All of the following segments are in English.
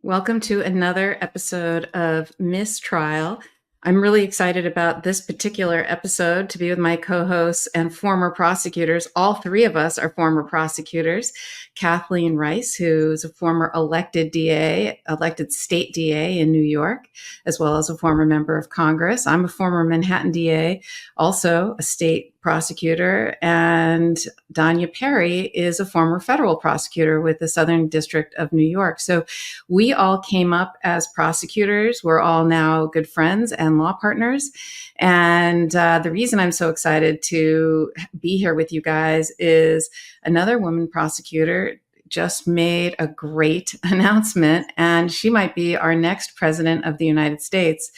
Welcome to another episode of MissTrial. I'm really excited about this particular episode to be with my co-hosts and former prosecutors. All three of us are former prosecutors. Kathleen Rice, who's a former elected DA, elected state DA in New York, as well as a former member of Congress. I'm a former Manhattan DA, also a state prosecutor, and Danya Perry is a former federal prosecutor with the Southern District of New York. So we all came up as prosecutors. We're all now good friends and law partners. And the reason I'm so excited to be here with you guys is another woman prosecutor just made a great announcement, and she might be our next president of the United States.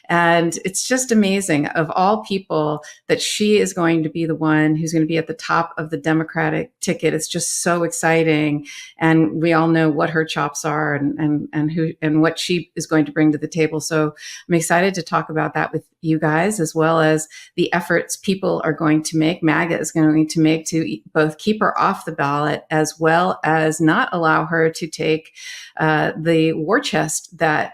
And it's just amazing, of all people, that she is going to be the one who's going to be at the top of the Democratic ticket. It's just so exciting. And we all know what her chops are and what she is going to bring to the table. So I'm excited to talk about that with you guys, as well as the efforts people are going to make, MAGA is going to make, to both keep her off the ballot, as well as not allow her to take the war chest that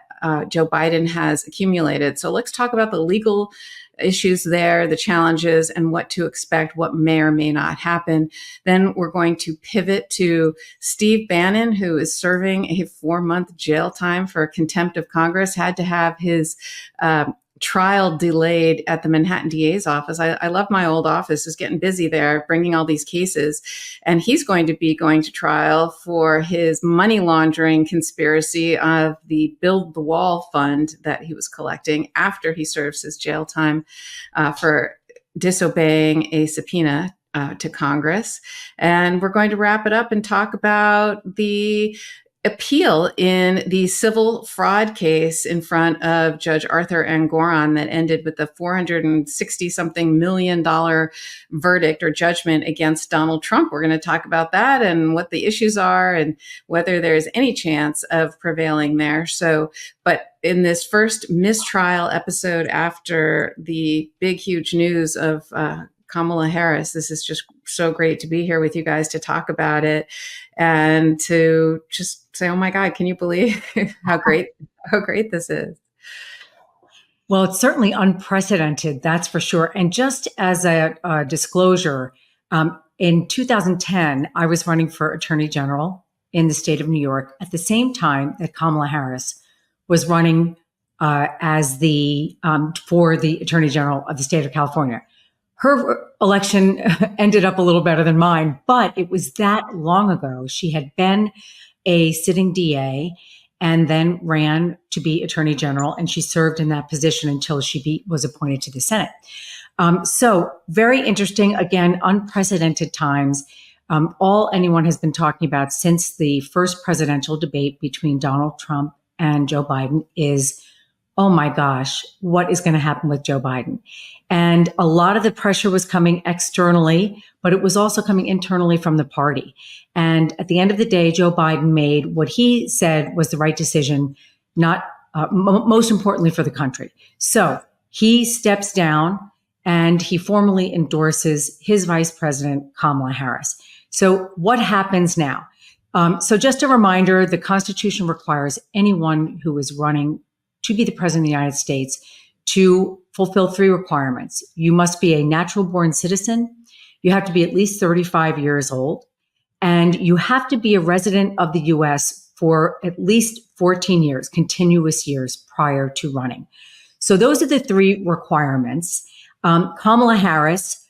Joe Biden has accumulated. So let's talk about the legal issues there, the challenges, and what to expect, what may or may not happen. Then we're going to pivot to Steve Bannon, who is serving a 4-month jail time for contempt of Congress, had to have his trial delayed at the Manhattan DA's office. I love my old office. It's getting busy there, bringing all these cases. And he's going to be going to trial for his money laundering conspiracy of the Build the Wall fund that he was collecting after he serves his jail time for disobeying a subpoena to Congress. And we're going to wrap it up and talk about the appeal in the civil fraud case in front of Judge Arthur Engoron that ended with the $460-something million verdict or judgment against Donald Trump. We're going to talk about that and what the issues are and whether there's any chance of prevailing there. But in this first MissTrial episode after the big, huge news of Kamala Harris, this is just so great to be here with you guys to talk about it and to just say, oh my God, can you believe how great this is? Well, it's certainly unprecedented, that's for sure. And just as a disclosure, in 2010, I was running for Attorney General in the state of New York at the same time that Kamala Harris was running as for the Attorney General of the state of California. Her election ended up a little better than mine, but it was that long ago. She had been a sitting DA and then ran to be Attorney General, and she served in that position until she was appointed to the Senate. So very interesting, again, unprecedented times. All anyone has been talking about since the first presidential debate between Donald Trump and Joe Biden is, oh my gosh, what is going to happen with Joe Biden? And a lot of the pressure was coming externally, but it was also coming internally from the party. And at the end of the day, Joe Biden made what he said was the right decision, not most importantly for the country. So he steps down and he formally endorses his vice president, Kamala Harris. So what happens now? So just a reminder, the Constitution requires anyone who is running to be the president of the United States to fulfill 3 requirements. You must be a natural born citizen. You have to be at least 35 years old. And you have to be a resident of the U.S. for at least 14 years, continuous years prior to running. So those are the 3 requirements. Kamala Harris,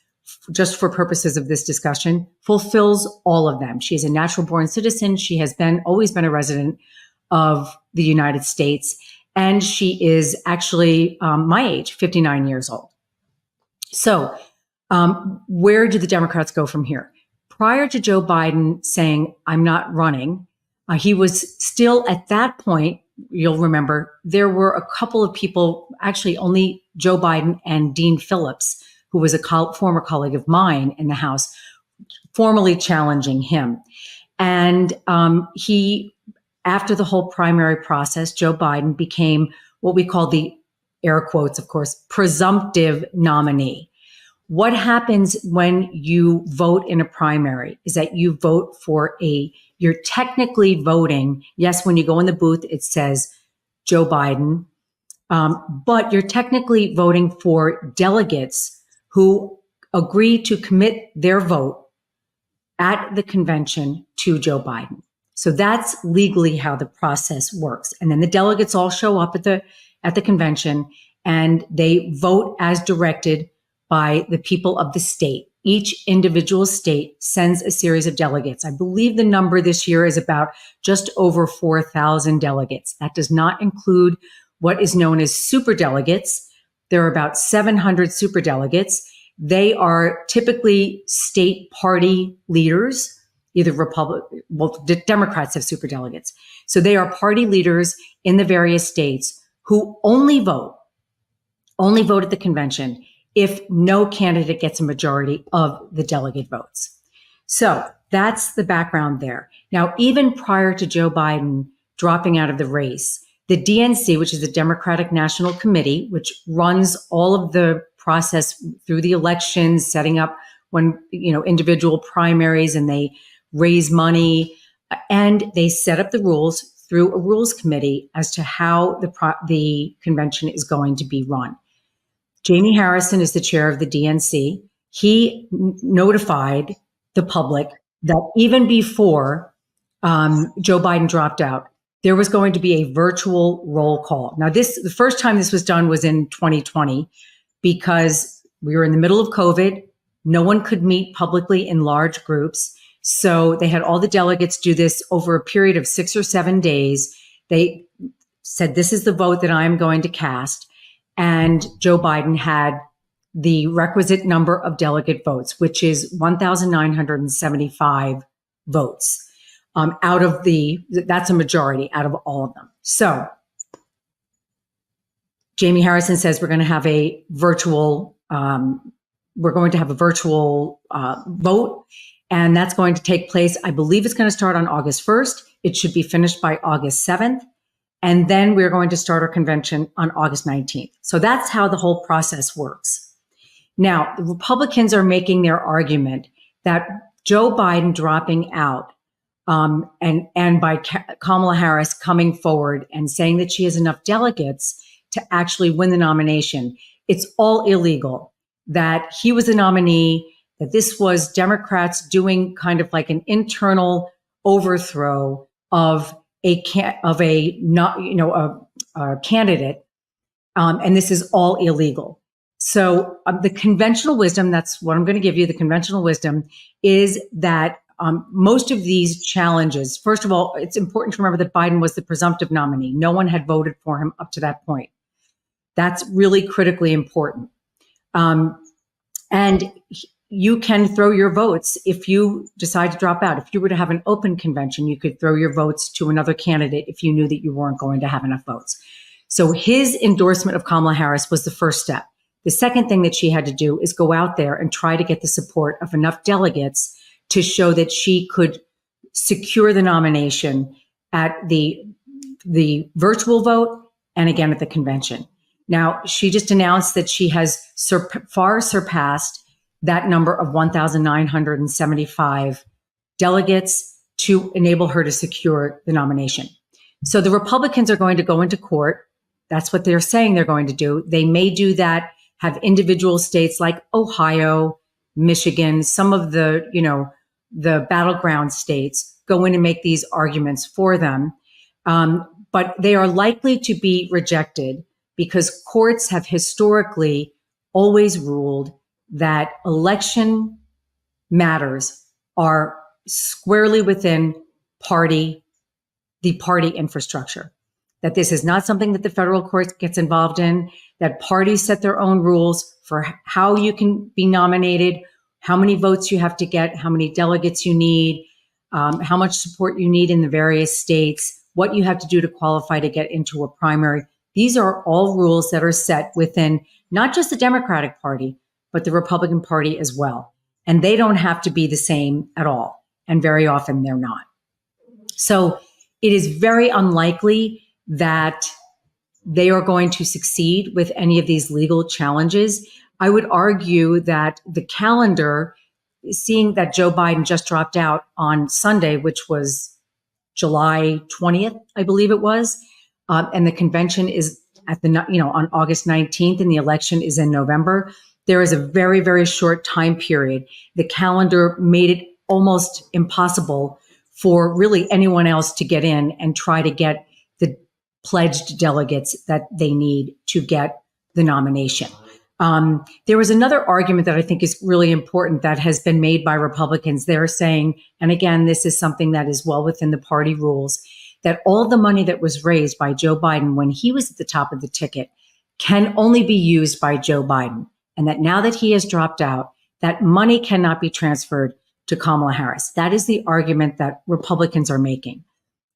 just for purposes of this discussion, fulfills all of them. She is a natural born citizen. She has always been a resident of the United States. And she is actually my age, 59 years old. So where do the Democrats go from here? Prior to Joe Biden saying, I'm not running, he was still at that point, you'll remember, there were a couple of people, actually only Joe Biden and Dean Phillips, who was a former colleague of mine in the House, formally challenging him. And after the whole primary process, Joe Biden became what we call the, air quotes, of course, presumptive nominee. What happens when you vote in a primary is that you vote for you're technically voting. Yes, when you go in the booth, it says Joe Biden, but you're technically voting for delegates who agree to commit their vote at the convention to Joe Biden. So that's legally how the process works. And then the delegates all show up at the convention and they vote as directed by the people of the state. Each individual state sends a series of delegates. I believe the number this year is about just over 4,000 delegates. That does not include what is known as superdelegates. There are about 700 superdelegates. They are typically state party leaders, either Democrats have superdelegates. So they are party leaders in the various states who only vote at the convention if no candidate gets a majority of the delegate votes. So that's the background there. Now, even prior to Joe Biden dropping out of the race, the DNC, which is the Democratic National Committee, which runs all of the process through the elections, setting up individual primaries, and they raise money, and they set up the rules through a rules committee as to how the convention is going to be run. Jamie Harrison is the chair of the DNC. He notified the public that even before Joe Biden dropped out, there was going to be a virtual roll call. Now, the first time this was done was in 2020 because we were in the middle of COVID. No one could meet publicly in large groups. So they had all the delegates do this over a period of 6 or 7 days. They said, this is the vote that I'm going to cast. And Joe Biden had the requisite number of delegate votes, which is 1,975 votes. That's a majority out of all of them. So Jamie Harrison says we're going to have a virtual vote, and that's going to take place. I believe it's going to start on August 1st. It should be finished by August 7th. And then we're going to start our convention on August 19th. So that's how the whole process works. Now, the Republicans are making their argument that Joe Biden dropping out and by Kamala Harris coming forward and saying that she has enough delegates to actually win the nomination, it's all illegal, that he was the nominee, that this was Democrats doing kind of like an internal overthrow of a candidate, and this is all illegal. So the conventional wisdom, that's what I'm going to give you, the conventional wisdom is that most of these challenges, first of all, it's important to remember that Biden was the presumptive nominee. No one had voted for him up to that point. That's really critically important. And you can throw your votes if you decide to drop out. If you were to have an open convention, you could throw your votes to another candidate if you knew that you weren't going to have enough votes. So his endorsement of Kamala Harris was the first step. The second thing that she had to do is go out there and try to get the support of enough delegates to show that she could secure the nomination at the virtual vote and again at the convention. Now, she just announced that she has far surpassed that number of 1,975 delegates to enable her to secure the nomination. So the Republicans are going to go into court. That's what they're saying they're going to do. They may do that, have individual states like Ohio, Michigan, some of the battleground states go in and make these arguments for them. But they are likely to be rejected because courts have historically always ruled that election matters are squarely within the party infrastructure, that this is not something that the federal court gets involved in, that parties set their own rules for how you can be nominated, how many votes you have to get, how many delegates you need, how much support you need in the various states, what you have to do to qualify to get into a primary. These are all rules that are set within not just the Democratic Party, but the Republican Party as well. And they don't have to be the same at all. And very often they're not. So it is very unlikely that they are going to succeed with any of these legal challenges. I would argue that the calendar, seeing that Joe Biden just dropped out on Sunday, which was July 20th, I believe it was. And the convention is on August 19th, and the election is in November. There is a very, very short time period. The calendar made it almost impossible for really anyone else to get in and try to get the pledged delegates that they need to get the nomination. There was another argument that I think is really important that has been made by Republicans. They're saying, and again, this is something that is well within the party rules, that all the money that was raised by Joe Biden when he was at the top of the ticket can only be used by Joe Biden. And that now that he has dropped out, that money cannot be transferred to Kamala Harris. That is the argument that Republicans are making.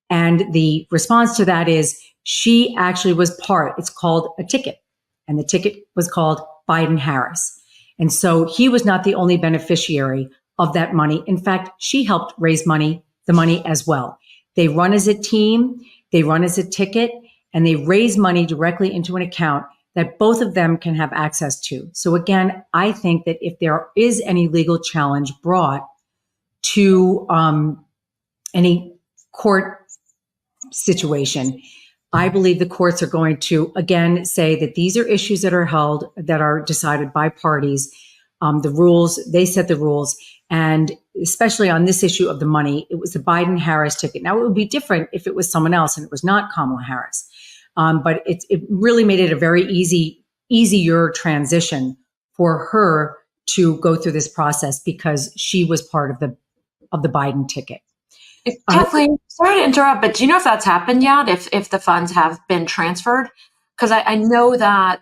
And the response to that is she actually was it's called a ticket. And the ticket was called Biden-Harris. And so he was not the only beneficiary of that money. In fact, she helped raise the money as well. They run as a team, they run as a ticket, and they raise money directly into an account that both of them can have access to. So again, I think that if there is any legal challenge brought to any court situation, I believe the courts are going to, again, say that these are issues that are decided by parties. The rules, they set the rules. And especially on this issue of the money, it was the Biden-Harris ticket. Now, it would be different if it was someone else and it was not Kamala Harris. But it really made it a very easier transition for her to go through this process because she was part of the Biden ticket. Kathleen, sorry to interrupt, but do you know if that's happened yet? If the funds have been transferred? Because I know that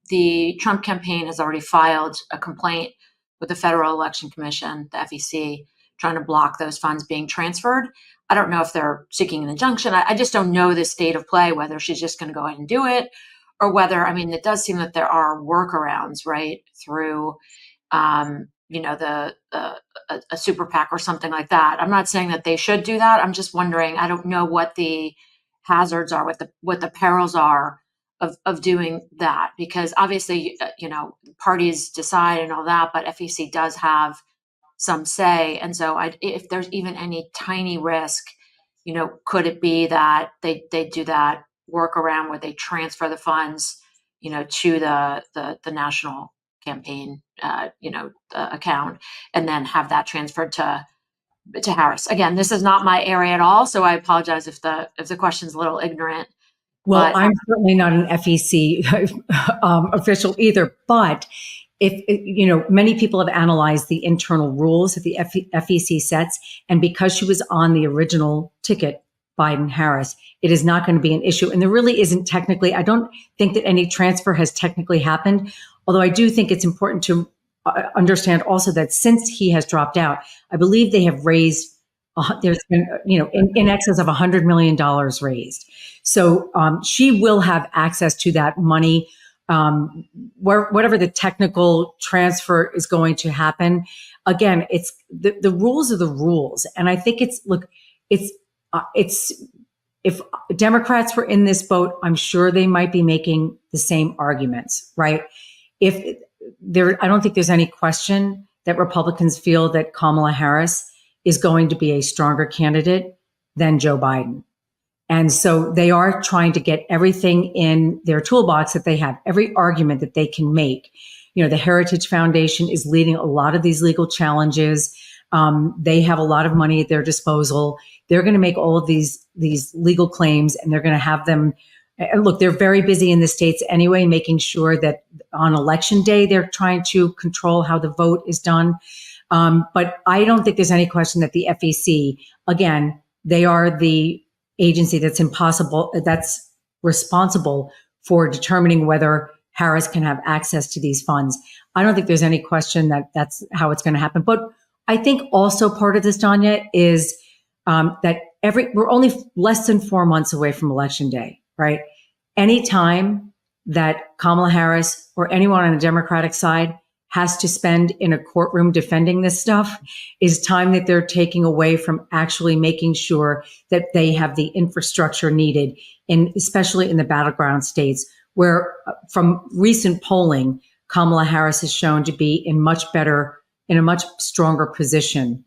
the Trump campaign has already filed a complaint with the Federal Election Commission, the FEC, trying to block those funds being transferred. I don't know if they're seeking an injunction. I just don't know the state of play, whether she's just going to go ahead and do it or whether, I mean, it does seem that there are workarounds, right, through, a super PAC or something like that. I'm not saying that they should do that. I'm just wondering, I don't know what the hazards are, what the perils are of doing that, because obviously, parties decide and all that, but FEC does have some say. And so if there's even any tiny risk, could it be that they do that workaround where they transfer the funds, to the national campaign, account, and then have that transferred to Harris? Again, this is not my area at all, so I apologize if the question's a little ignorant. Well, I'm certainly not an FEC official either, but if, many people have analyzed the internal rules that the FEC sets, and because she was on the original ticket, Biden-Harris, it is not going to be an issue. And there really isn't technically, I don't think that any transfer has technically happened, although I do think it's important to understand also that since he has dropped out, I believe they have raised, there's been, in excess of $100 million raised. So she will have access to that money, whatever the technical transfer is going to happen. Again, it's the rules are the rules. And I think if Democrats were in this boat, I'm sure they might be making the same arguments, right? I don't think there's any question that Republicans feel that Kamala Harris is going to be a stronger candidate than Joe Biden. And so they are trying to get everything in their toolbox that they have, every argument that they can make. The Heritage Foundation is leading a lot of these legal challenges. They have a lot of money at their disposal. They're going to make all of these legal claims, and they're going to have them. And look, they're very busy in the states anyway, making sure that on election day, they're trying to control how the vote is done. But I don't think there's any question that the FEC, again, they are the agency that's responsible for determining whether Harris can have access to these funds. I don't think there's any question that that's how it's going to happen. But I think also part of this, Danya, is that we're only less than 4 months away from Election Day, right? Any time that Kamala Harris or anyone on the Democratic side has to spend in a courtroom defending this stuff is time that they're taking away from actually making sure that they have the infrastructure needed, especially in the battleground states, where from recent polling, Kamala Harris is shown to be in a much stronger position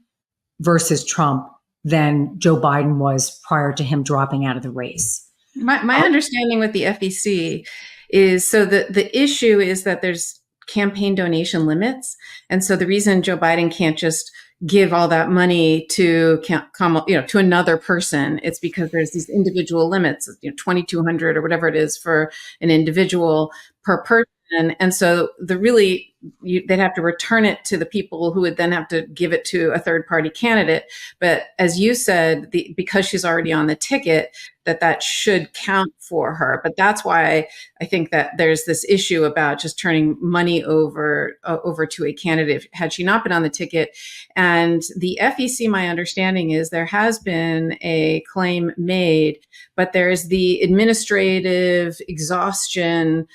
versus Trump than Joe Biden was prior to him dropping out of the race. My understanding with the FEC is, so the issue is that there's campaign donation limits. And so the reason Joe Biden can't just give all that money to to another person, it's because there's these individual limits, 2,200 or whatever it is for an individual per person. And so they'd have to return it to the people who would then have to give it to a third party candidate. But as you said, because she's already on the ticket, that should count for her. But that's why I think that there's this issue about just turning money over to a candidate had she not been on the ticket. And the FEC, my understanding is there has been a claim made, but there's the administrative exhaustion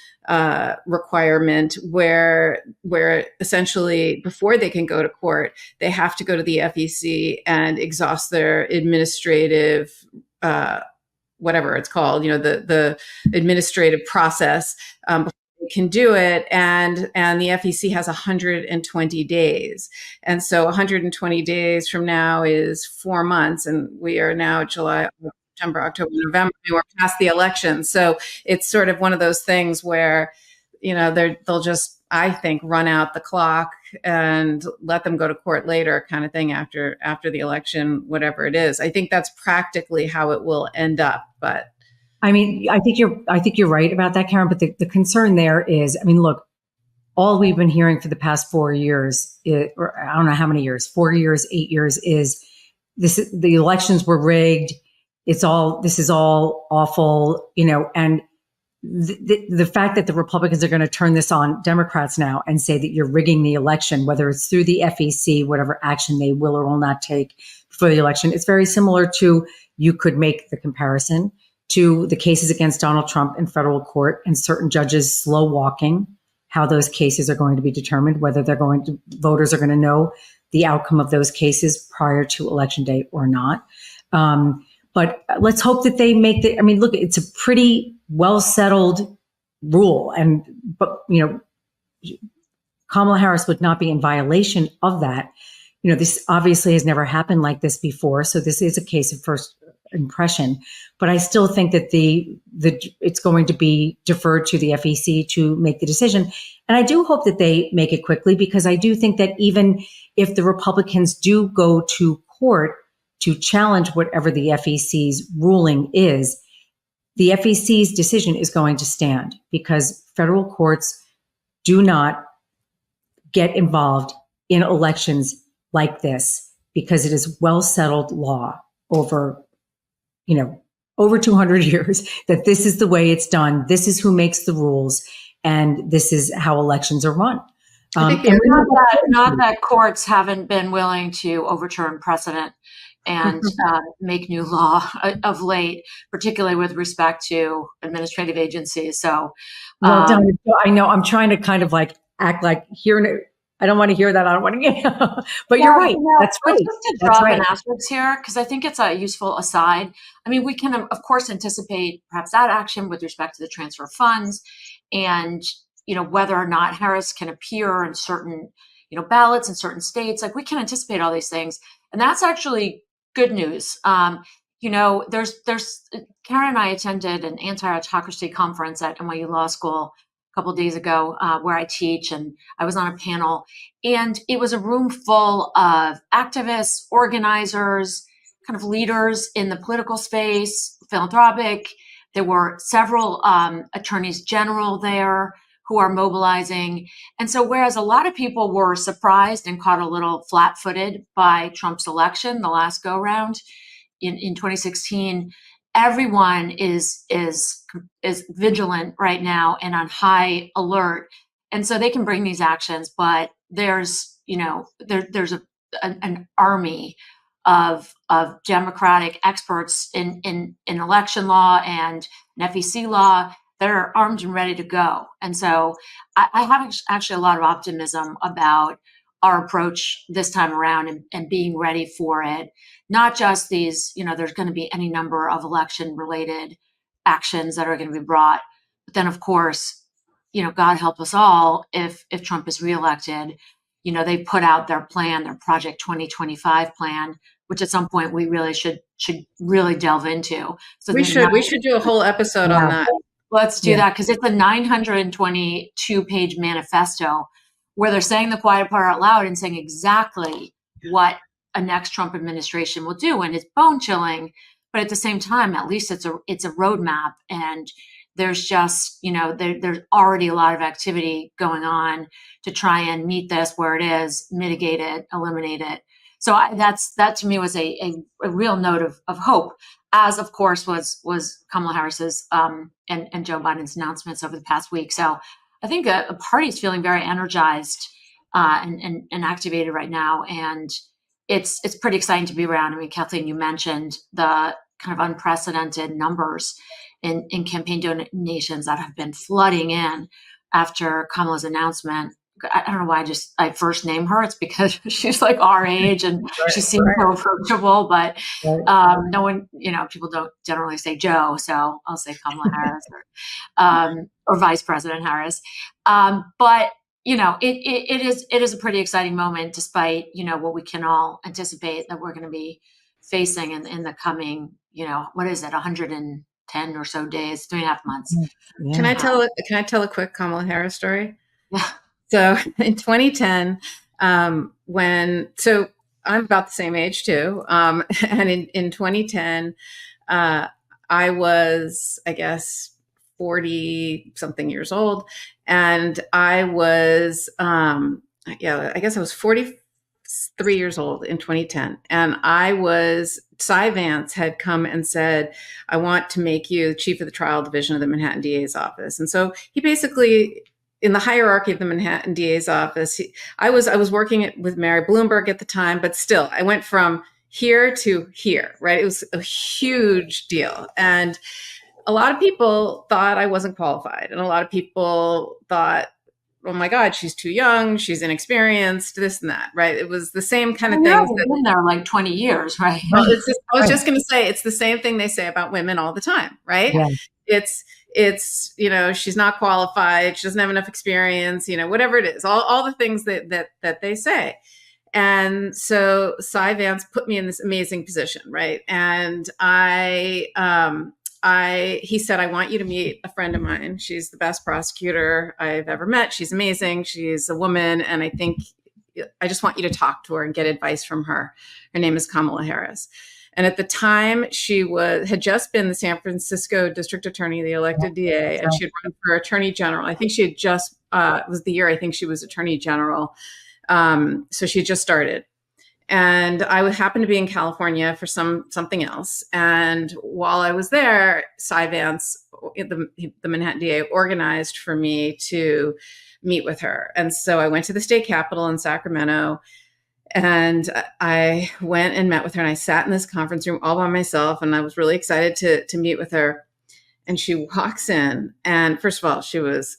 requirement where essentially before they can go to court, they have to go to the FEC and exhaust their administrative whatever it's called, the administrative process before they can do it. And the FEC has 120 days. And so 120 days from now is 4 months. And we are now July, September, October, November. We're past the election. So it's sort of one of those things where, they'll just, I think, run out the clock and let them go to court later kind of thing after the election, whatever it is. I think that's practically how it will end up. But I mean, I think you're right about that, Karen. But the concern there is, look, all we've been hearing for the past 4 years, or I don't know how many years, 4 years, 8 years, is the elections were rigged. This is all awful, and the fact that the Republicans are going to turn this on Democrats now and say that you're rigging the election, whether it's through the FEC, whatever action they will or will not take for the election, it's very similar to, you could make the comparison to the cases against Donald Trump in federal court and certain judges slow walking how those cases are going to be determined, whether voters are going to know the outcome of those cases prior to election day or not. But let's hope that they make look, it's a pretty well settled rule. But Kamala Harris would not be in violation of that. This obviously has never happened like this before. So this is a case of first impression, but I still think that it's going to be deferred to the FEC to make the decision. And I do hope that they make it quickly, because I do think that even if the Republicans do go to court to challenge whatever the FEC's ruling is, the FEC's decision is going to stand, because federal courts do not get involved in elections like this, because it is well settled law over 200 years that this is the way it's done. This is who makes the rules, and this is how elections are run. Not that courts haven't been willing to overturn precedent and make new law of late, particularly with respect to administrative agencies. So, Danya, I know I'm trying to kind of act like hearing. I don't want to hear that. I don't want to but you're right. That's right. Just to drop an asterisk here, because I think it's a useful aside. We can, of course, anticipate perhaps that action with respect to the transfer of funds, and whether or not Harris can appear in certain ballots in certain states. We can anticipate all these things, and that's actually good news. There's Karen and I attended an anti-autocracy conference at NYU Law School a couple of days ago, where I teach, and I was on a panel, and it was a room full of activists, organizers, kind of leaders in the political space, philanthropic. There were several attorneys general there who are mobilizing. And so whereas a lot of people were surprised and caught a little flat-footed by Trump's election, the last go-round in 2016, everyone is vigilant right now and on high alert. And so they can bring these actions, but there's an army of Democratic experts in election law and FEC law that are armed and ready to go. And so I have actually a lot of optimism about our approach this time around and being ready for it. Not just these, there's going to be any number of election related actions that are going to be brought. But then, of course, God help us all if Trump is reelected. They put out their plan, their Project 2025 plan, which at some point we really should really delve into. So we should do a whole episode on that. Let's do that, because it's a 922-page manifesto where they're saying the quiet part out loud and saying exactly what a next Trump administration will do. And it's bone chilling, but at the same time, at least it's a roadmap. And there's just, there's already a lot of activity going on to try and meet this where it is, mitigate it, eliminate it. So that to me was a real note of hope, as of course was Kamala Harris's and Joe Biden's announcements over the past week. So I think a party is feeling very energized and activated right now, and it's pretty exciting to be around. I mean, Kathleen, you mentioned the kind of unprecedented numbers in campaign donations that have been flooding in after Kamala's announcement. I don't know why I first name her. It's because she's like our age and she seems so approachable, but no one, people don't generally say Joe. So I'll say Kamala Harris or Vice President Harris. But it is a pretty exciting moment, despite, what we can all anticipate that we're going to be facing in the coming, what is it? 110 or so days, 3.5 months. Yeah. Can I tell a quick Kamala Harris story? Yeah. So in 2010, I'm about the same age too. And in 2010, I was, I guess, 40 something years old. And I was, I guess I was 43 years old in 2010. And Cy Vance had come and said, I want to make you chief of the trial division of the Manhattan DA's office. And so he basically, in the hierarchy of the Manhattan DA's office, I was working with Mary Bloomberg at the time, but still, I went from here to here, right? It was a huge deal. And a lot of people thought I wasn't qualified. And a lot of people thought, oh my God, she's too young, she's inexperienced, this and that, right? It was the same kind of thing. They've been there like 20 years, right? Well, I was just going to say, it's the same thing they say about women all the time, right? Yeah. It's, she's not qualified, she doesn't have enough experience, whatever it is, all the things that they say. And so Cy Vance put me in this amazing position, right? And he said, I want you to meet a friend of mine. She's the best prosecutor I've ever met. She's amazing. She's a woman. And I just want you to talk to her and get advice from her. Her name is Kamala Harris. And at the time, she had just been the San Francisco District Attorney, the elected DA, and she had run for Attorney General. I think she had just, it was the year I think she was Attorney General. So she had just started. And I happened to be in California for something else. And while I was there, Cy Vance, the Manhattan DA, organized for me to meet with her. And so I went to the state capitol in Sacramento, and I went and met with her, and I sat in this conference room all by myself, and I was really excited to meet with her. And she walks in, and first of all, she was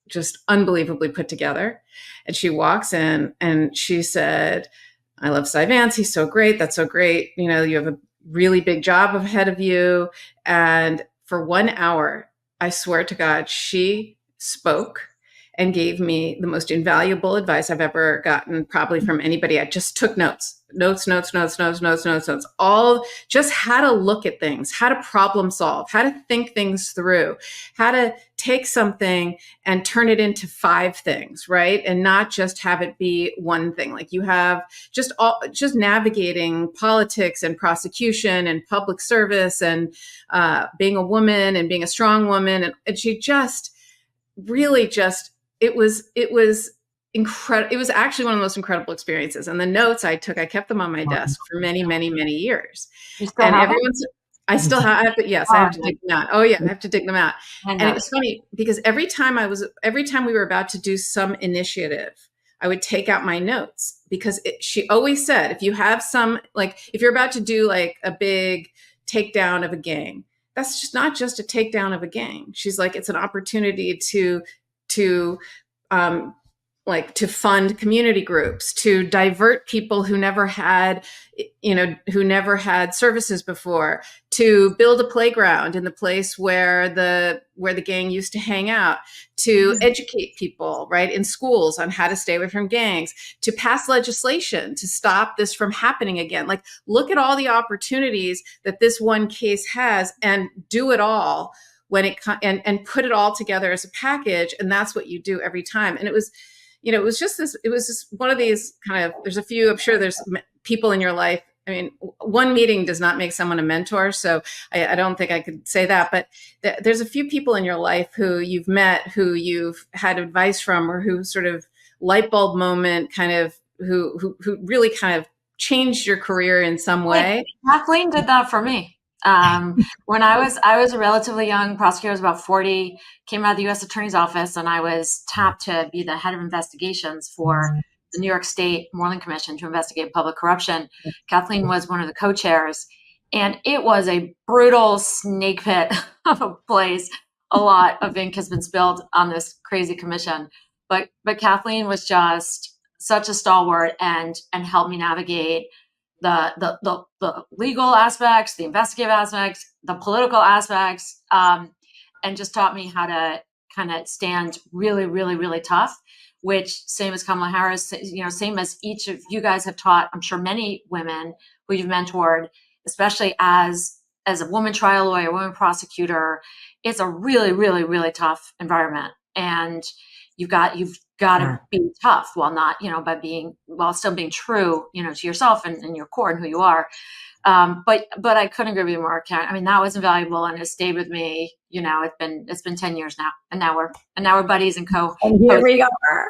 just unbelievably put together. And she walks in and she said, I love Cy Vance. He's so great. That's so great. You have a really big job ahead of you. And for 1 hour, I swear to God, she spoke and gave me the most invaluable advice I've ever gotten, probably from anybody. I just took notes, all just how to look at things, how to problem solve, how to think things through, how to take something and turn it into 5 things, right? And not just have it be one thing. Like you have just navigating politics and prosecution and public service and being a woman and being a strong woman. And she just really it was incredible. It was actually one of the most incredible experiences. And the notes I took, I kept them on my desk for many, many, many years. And I still have, yes, I have to dig them out. Oh yeah, I have to dig them out. And it was funny because every time we were about to do some initiative, I would take out my notes because she always said, if you have if you're about to do like a big takedown of a gang, that's just not just a takedown of a gang. She's like, it's an opportunity to like to fund community groups, to divert people who never had, who never had services before, to build a playground in the place where the gang used to hang out, to educate people, right, in schools on how to stay away from gangs, to pass legislation to stop this from happening again. Like, look at all the opportunities that this one case has, and do it all when it and put it all together as a package. And that's what you do every time. And it was just one of these kind of, there's a few, I'm sure there's people in your life. I mean, one meeting does not make someone a mentor. So I don't think I could say that, but there's a few people in your life who you've met, who you've had advice from, or who sort of light bulb moment kind of, who really kind of changed your career in some way. Kathleen did that for me. When I was a relatively young prosecutor, I was about 40, came out of the U.S. Attorney's Office, and I was tapped to be the head of investigations for the New York State Moreland Commission to investigate public corruption. Kathleen was one of the co-chairs, and it was a brutal snake pit of a place. A lot of ink has been spilled on this crazy commission, but Kathleen was just such a stalwart and helped me navigate the legal aspects, the investigative aspects, the political aspects, and just taught me how to kind of stand really, really, really tough, which same as Kamala Harris, same as each of you guys have taught, I'm sure many women who you've mentored, especially as a woman trial lawyer, woman prosecutor, it's a really, really, really tough environment. And you've got to be tough while still being true, to yourself and your core and who you are. But I couldn't agree with you more, Karen. I mean, that was invaluable and it stayed with me. It's been 10 years now, and now we're buddies and co. And here we are.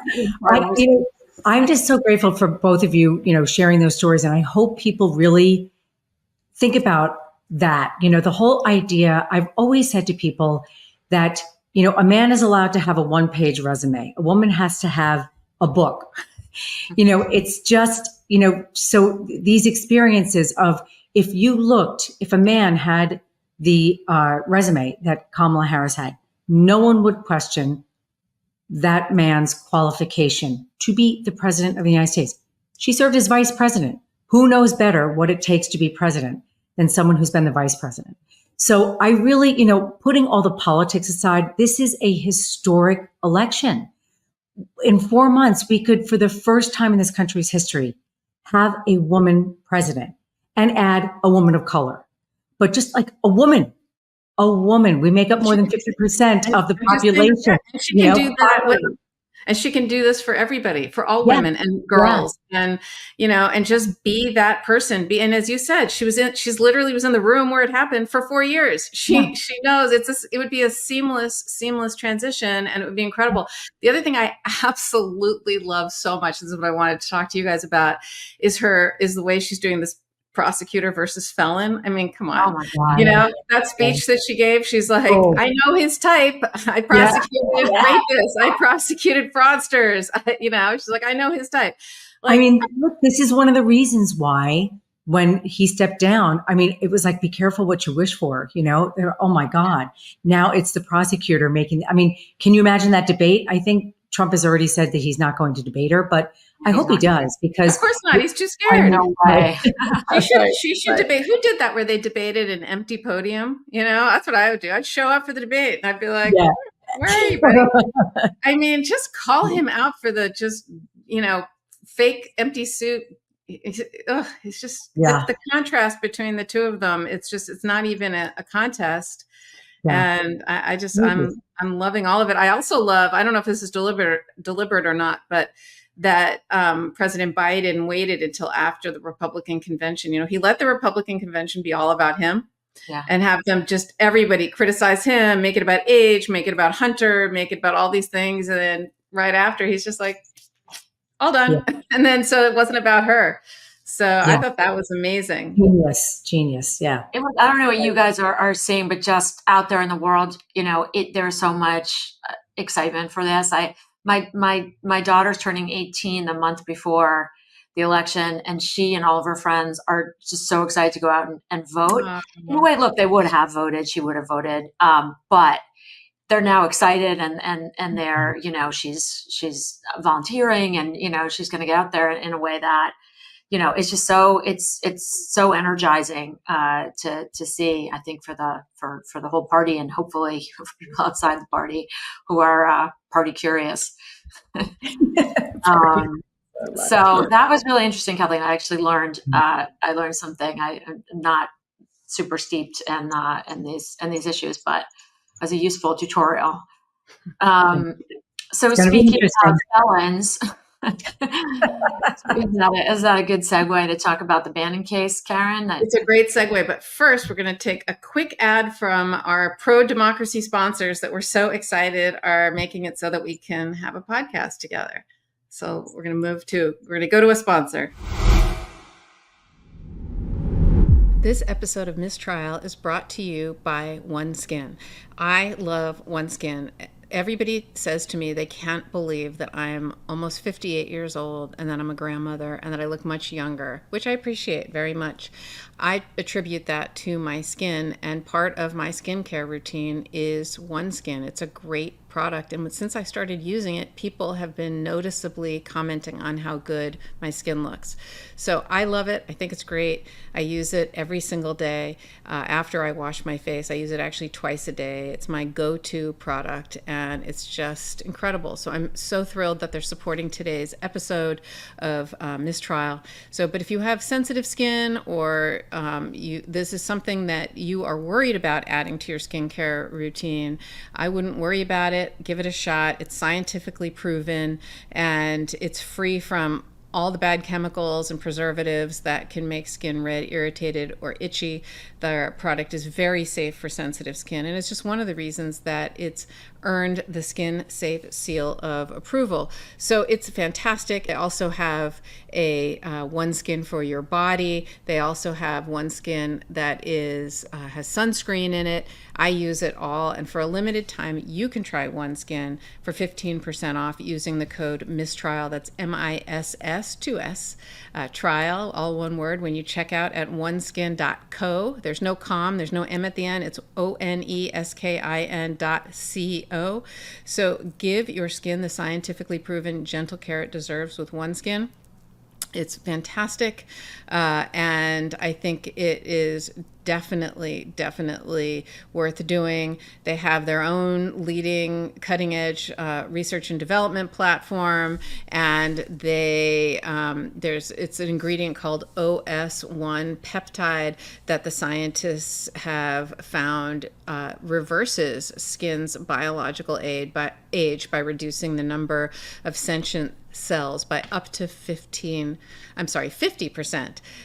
I'm just so grateful for both of you, sharing those stories. And I hope people really think about that. The whole idea, I've always said to people that, a man is allowed to have a one-page resume. A woman has to have a book. It's just, so these experiences of, if a man had the resume that Kamala Harris had, no one would question that man's qualification to be the president of the United States. She served as vice president. Who knows better what it takes to be president than someone who's been the vice president? So I really, putting all the politics aside, this is a historic election. In 4 months, we could, for the first time in this country's history, have a woman president and add a woman of color. But just like a woman, we make up more than 50% of the population. And she can do that and she can do this for everybody, for all women and girls, and and just be that person. And as you said, she's literally was in the room where it happened for 4 years. She knows it would be a seamless transition, and it would be incredible. The other thing I absolutely love so much, this is what I wanted to talk to you guys about, is the way she's doing this prosecutor versus felon. I mean, come on. Oh my God. That speech that she gave, she's like, I know his type. I prosecuted rapists. I prosecuted fraudsters. She's like, I know his type. Look, this is one of the reasons why when he stepped down, it was like, be careful what you wish for, oh my God. Now it's the prosecutor can you imagine that debate? I think Trump has already said that he's not going to debate her, but I hope he does, because of course not. He's too scared. No way. She should debate. Who did that? Where they debated an empty podium? That's what I would do. I'd show up for the debate and I'd be like, where are you, buddy? Just call him out for the fake empty suit. It's just the contrast between the two of them. It's not even a contest. Yeah. And I'm loving all of it. I also love, I don't know if this is deliberate or not, but that President Biden waited until after the Republican convention. He let the Republican convention be all about him and have them just everybody criticize him, make it about age, make it about Hunter, make it about all these things. And then right after, he's just like, all done. Yeah. And then so it wasn't about her. So I thought that was amazing. Genius. Yeah. I don't know what you guys are seeing, but just out there in the world, there's so much excitement for this. My daughter's turning 18 the month before the election, and she and all of her friends are just so excited to go out and vote. In a way, look, they would have voted. She would have voted. But they're now excited and they're, she's volunteering and, she's going to get out there in a way that, it's just it's so energizing to see, I think, for the whole party, and hopefully for people outside the party who are party curious. So that was really interesting, Kathleen. I actually learned something. I'm not super steeped in these issues, but as a useful tutorial. So speaking of felons, is that a good segue to talk about the Bannon case, Karen? It's a great segue, but first we're going to take a quick ad from our pro-democracy sponsors that we're so excited are making it so that we can have a podcast together. So we're going to go to a sponsor. This episode of MissTrial is brought to you by OneSkin. I love OneSkin. Everybody says to me they can't believe that I'm almost 58 years old and that I'm a grandmother and that I look much younger, which I appreciate very much. I attribute that to my skin, and part of my skincare routine is OneSkin. It's a great product, and since I started using it, people have been noticeably commenting on how good my skin looks. So I love it. I think it's great. I use it every single day after I wash my face. I use it actually twice a day. It's my go-to product, and it's just incredible. So I'm so thrilled that they're supporting today's episode of MissTrial. But if you have sensitive skin, or this is something that you are worried about adding to your skincare routine, I wouldn't worry about it. Give it a shot. It's scientifically proven, and it's free from all the bad chemicals and preservatives that can make skin red, irritated, or itchy. The product is very safe for sensitive skin, and it's just one of the reasons that it's earned the Skin Safe seal of approval. So it's fantastic. They also have a OneSkin for your body. They also have OneSkin that has sunscreen in it. I use it all, and for a limited time, you can try OneSkin for 15% off using the code MissTrial. That's MISS2S trial, all one word, when you check out at oneskin.co. There's no com, there's no M at the end. It's ONESKIN.co. So give your skin the scientifically proven gentle care it deserves with OneSkin. It's fantastic, and I think it is definitely worth doing. They have their own leading cutting-edge research and development platform, and it's an ingredient called OS1 peptide that the scientists have found reverses skin's biological age by reducing the number of sentient cells by up to 50%.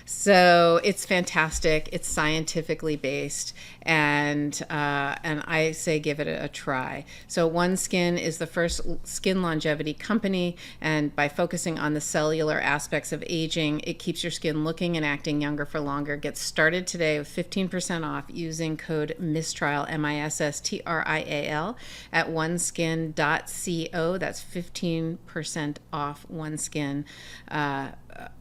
So it's fantastic. It's scientifically based, and I say give it a try. So OneSkin is the first skin longevity company, and by focusing on the cellular aspects of aging, it keeps your skin looking and acting younger for longer. Get started today with 15% off using code MissTrial, MISSTRIAL, at oneskin.co. That's 15% off OneSkin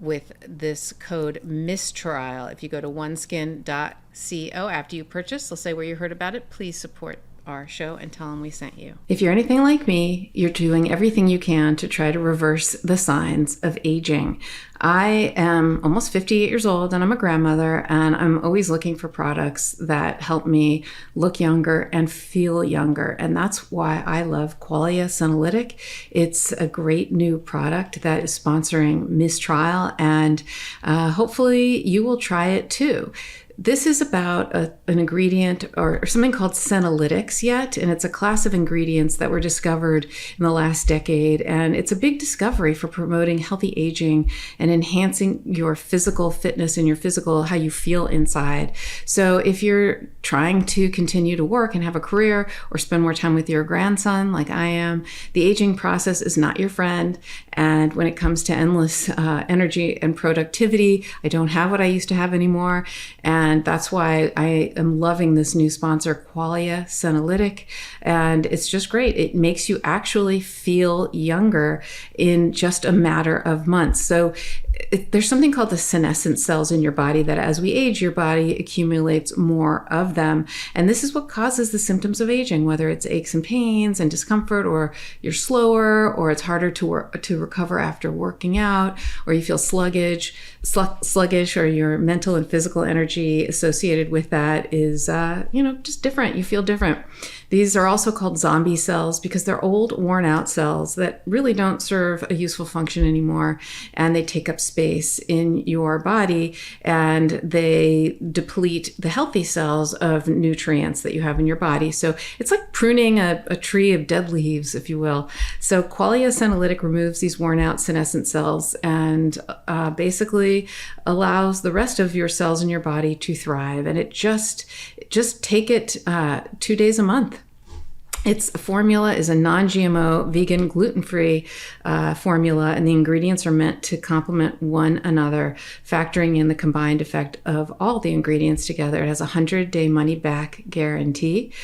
with this code MissTrial. If you go to oneskin.co after you purchase, they'll say where you heard about it. Please support our show and tell them we sent you. If you're anything like me, you're doing everything you can to try to reverse the signs of aging. I am almost 58 years old, and I'm a grandmother, and I'm always looking for products that help me look younger and feel younger. And that's why I love Qualia Senolytic. It's a great new product that is sponsoring MissTrial, and hopefully you will try it too. This is about an ingredient or something called senolytics and it's a class of ingredients that were discovered in the last decade, and it's a big discovery for promoting healthy aging and enhancing your physical fitness and your physical, how you feel inside. So if you're trying to continue to work and have a career or spend more time with your grandson like I am, the aging process is not your friend. And when it comes to endless energy and productivity, I don't have what I used to have anymore. And that's why I am loving this new sponsor, Qualia Senolytic. And it's just great. It makes you actually feel younger in just a matter of months. So there's something called the senescent cells in your body that as we age, your body accumulates more of them. And this is what causes the symptoms of aging, whether it's aches and pains and discomfort, or you're slower, or it's harder to recover after working out, or you feel sluggish, or your mental and physical energy associated with that is, just different. You feel different. These are also called zombie cells because they're old, worn out cells that really don't serve a useful function anymore. And they take up space in your body, and they deplete the healthy cells of nutrients that you have in your body. So it's like pruning a tree of dead leaves, if you will. So Qualia senolytic removes these worn out senescent cells and basically allows the rest of your cells in your body to thrive. And it just take it 2 days a month. Its formula is a non-GMO, vegan, gluten-free formula, and the ingredients are meant to complement one another, factoring in the combined effect of all the ingredients together. It has a 100-day money-back guarantee.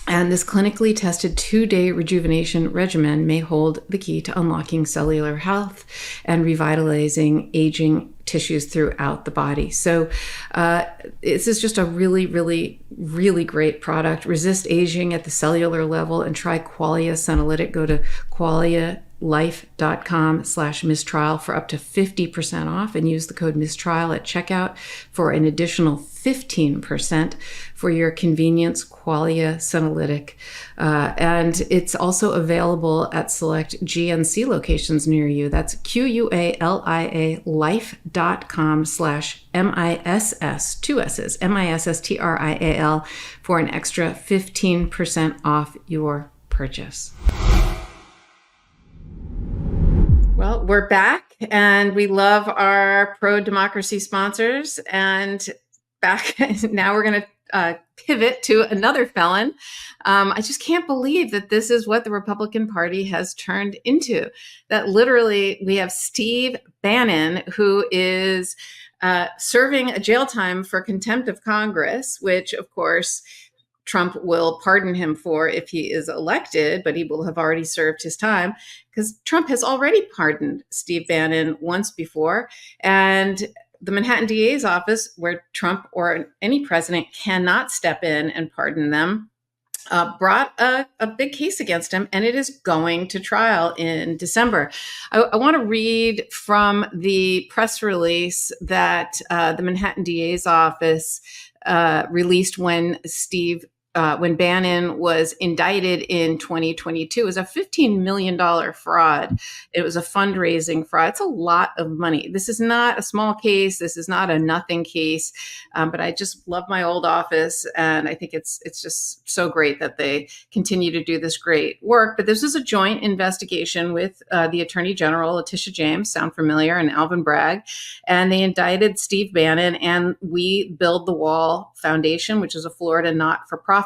And this clinically tested 2-day rejuvenation regimen may hold the key to unlocking cellular health and revitalizing aging tissues throughout the body. So this is just a really, really, really great product. Resist aging at the cellular level and try Qualia senolytic. Go to qualialife.com/MissTrial for up to 50% off and use the code MissTrial at checkout for an additional 15% for your convenience. Qualia senolytic. And it's also available at select GNC locations near you. That's QUALIA life.com/MISS, 2 S's, MISSTRIAL for an extra 15% off your purchase. Well, we're back, and we love our pro-democracy sponsors. And back now, we're going to pivot to another felon. I just can't believe that this is what the Republican Party has turned into. That literally we have Steve Bannon, who is serving a jail time for contempt of Congress, which, of course, Trump will pardon him for if he is elected, but he will have already served his time because Trump has already pardoned Steve Bannon once before. And the Manhattan DA's office, where Trump or any president cannot step in and pardon them, brought a big case against him, and it is going to trial in December. I want to read from the press release that the Manhattan DA's office released when Bannon was indicted in 2022. It was a $15 million fraud. It was a fundraising fraud. It's a lot of money. This is not a small case. This is not a nothing case. But I just love my old office, and I think it's just so great that they continue to do this great work. But this is a joint investigation with the Attorney General, Letitia James, sound familiar, and Alvin Bragg. And they indicted Steve Bannon and We Build the Wall Foundation, which is a Florida not-for-profit,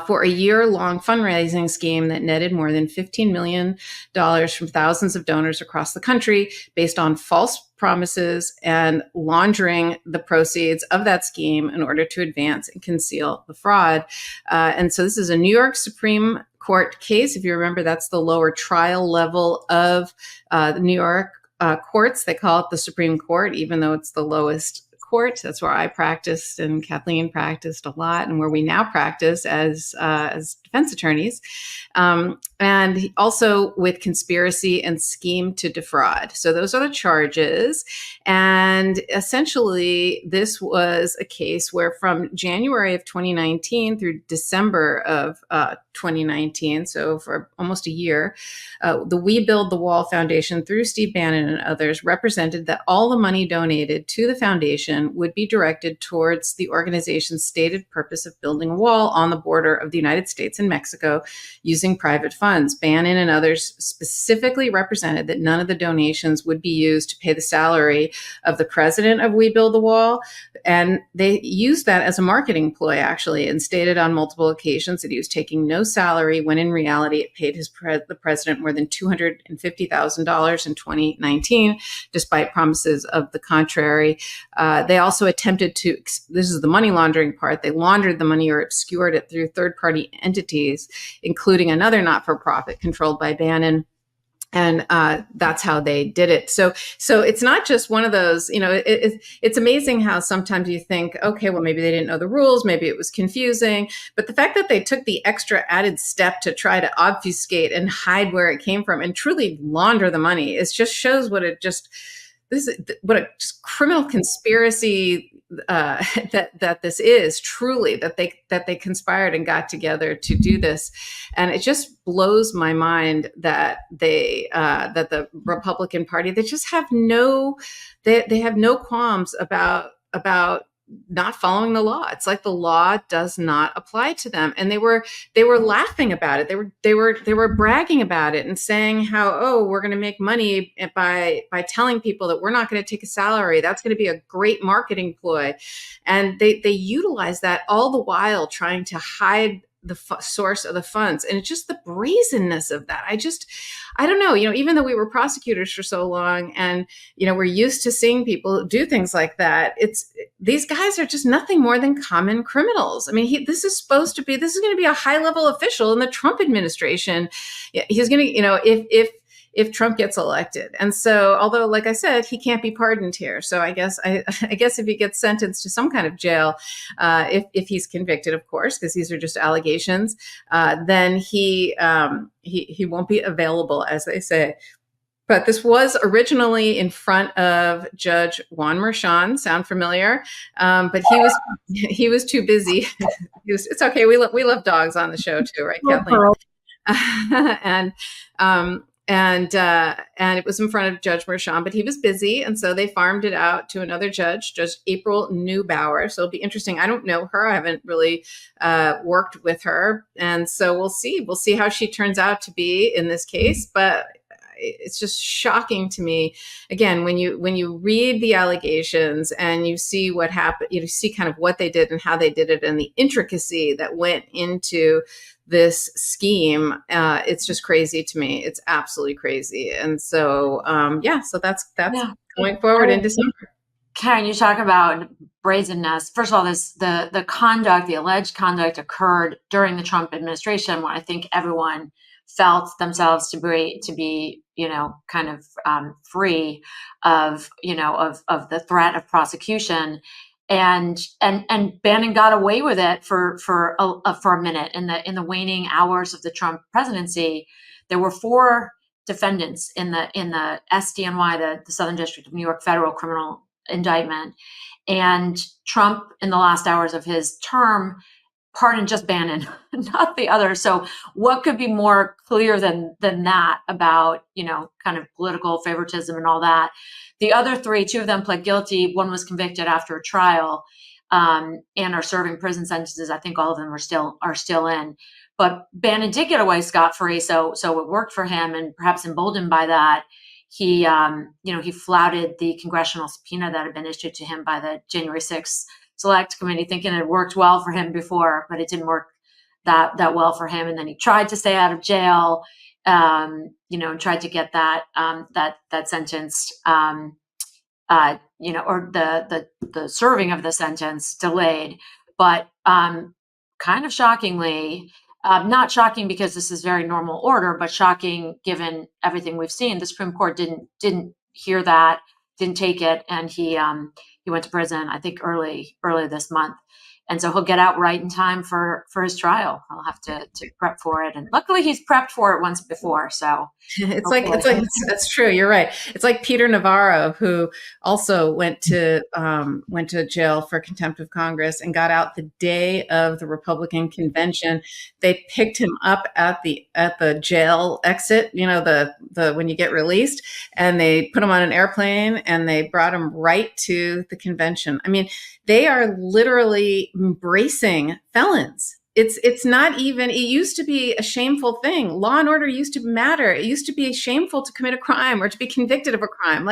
for a year-long fundraising scheme that netted more than $15 million from thousands of donors across the country based on false promises and laundering the proceeds of that scheme in order to advance and conceal the fraud. And so this is a New York Supreme Court case. If you remember, that's the lower trial level of the New York courts. They call it the Supreme Court, even though it's the lowest court. That's where I practiced and Kathleen practiced a lot, and where we now practice as defense attorneys. And also with conspiracy and scheme to defraud. So those are the charges. And essentially, this was a case where from January of 2019 through December of 2019, so for almost a year, the We Build the Wall Foundation, through Steve Bannon and others, represented that all the money donated to the foundation would be directed towards the organization's stated purpose of building a wall on the border of the United States and Mexico using private funds. Bannon and others specifically represented that none of the donations would be used to pay the salary of the president of We Build the Wall. And they used that as a marketing ploy, actually, and stated on multiple occasions that he was taking no salary, when in reality it paid the president more than $250,000 in 2019, despite promises of the contrary. They also attempted to, this is the money laundering part, they laundered the money or obscured it through third-party entities, including another not-for-profit controlled by Bannon, And that's how they did it. So it's not just one of those, it's amazing how sometimes you think, okay, well, maybe they didn't know the rules, maybe it was confusing. But the fact that they took the extra added step to try to obfuscate and hide where it came from and truly launder the money, it just shows what a just criminal conspiracy that this is truly, that they conspired and got together to do this. And it just blows my mind that that the Republican Party, they just have they have no qualms about not following the law. It's like the law does not apply to them. And they were laughing about it. They were bragging about it and saying how, oh, we're going to make money by telling people that we're not going to take a salary. That's going to be a great marketing ploy. And they utilize that all the while trying to hide the source of the funds. And it's just the brazenness of that. I don't know, even though we were prosecutors for so long and, we're used to seeing people do things like that, these guys are just nothing more than common criminals. I mean, this is going to be a high level official in the Trump administration. He's going to, if Trump gets elected. And so, although, like I said, he can't be pardoned here. So I guess if he gets sentenced to some kind of jail, if he's convicted, of course, because these are just allegations, then he won't be available, as they say. But this was originally in front of Judge Juan Merchan. Sound familiar? But he was too busy. It's okay. We love dogs on the show too, right, Kathleen? And it was in front of Judge Merchan, but he was busy. And so they farmed it out to another judge, Judge April Neubauer. So it'll be interesting. I don't know her. I haven't really worked with her. And so we'll see. We'll see how she turns out to be in this case. But it's just shocking to me. Again, when you read the allegations and you see what happened, you see kind of what they did and how they did it and the intricacy that went into this scheme, it's just crazy to me. It's absolutely crazy. And so, so that's going forward in December. Karen, you talk about brazenness. First of all, the alleged conduct occurred during the Trump administration, when I think everyone felt themselves to be kind of free of the threat of prosecution. And Bannon got away with it for a minute in the waning hours of the Trump presidency. There were 4 defendants in the SDNY, the Southern District of New York Federal Criminal Indictment, and Trump, in the last hours of his term, pardoned just Bannon, not the others. So what could be more clear than that about kind of political favoritism and all that? The other 3, 2 of them pled guilty. One was convicted after a trial, and are serving prison sentences. I think all of them are still in. But Bannon did get away scot-free, so it worked for him. And perhaps emboldened by that, he flouted the congressional subpoena that had been issued to him by the January 6th Select Committee, thinking it worked well for him before, but it didn't work that well for him. And then he tried to stay out of jail. And tried to get that sentence, or the serving of the sentence delayed. But kind of shockingly, not shocking because this is very normal order, but shocking given everything we've seen. The Supreme Court didn't hear that, didn't take it, and he went to prison, I think early this month. And so he'll get out right in time for his trial. I'll have to prep for it. And luckily he's prepped for it once before. So that's true. You're right. It's like Peter Navarro, who also went to jail for contempt of Congress and got out the day of the Republican convention. They picked him up at the jail exit, the when you get released, and they put him on an airplane and they brought him right to the convention. I mean, they are literally embracing felons. It's not even, it used to be a shameful thing. Law and order used to matter. It used to be shameful to commit a crime or to be convicted of a crime.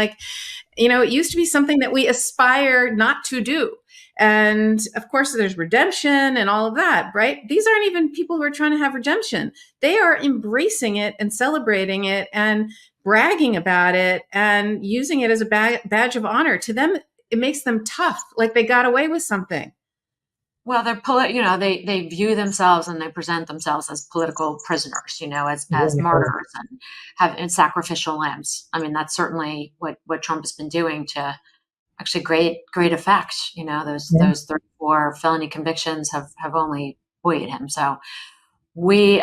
It used to be something that we aspire not to do. And of course, there's redemption and all of that, right? These aren't even people who are trying to have redemption. They are embracing it and celebrating it and bragging about it and using it as a badge of honor. To them, it makes them tough, like they got away with something. Well, they view themselves and they present themselves as political prisoners, as martyrs and sacrificial lambs. I mean, that's certainly what Trump has been doing to actually great effect. Those 34 felony convictions have only buoyed him. So we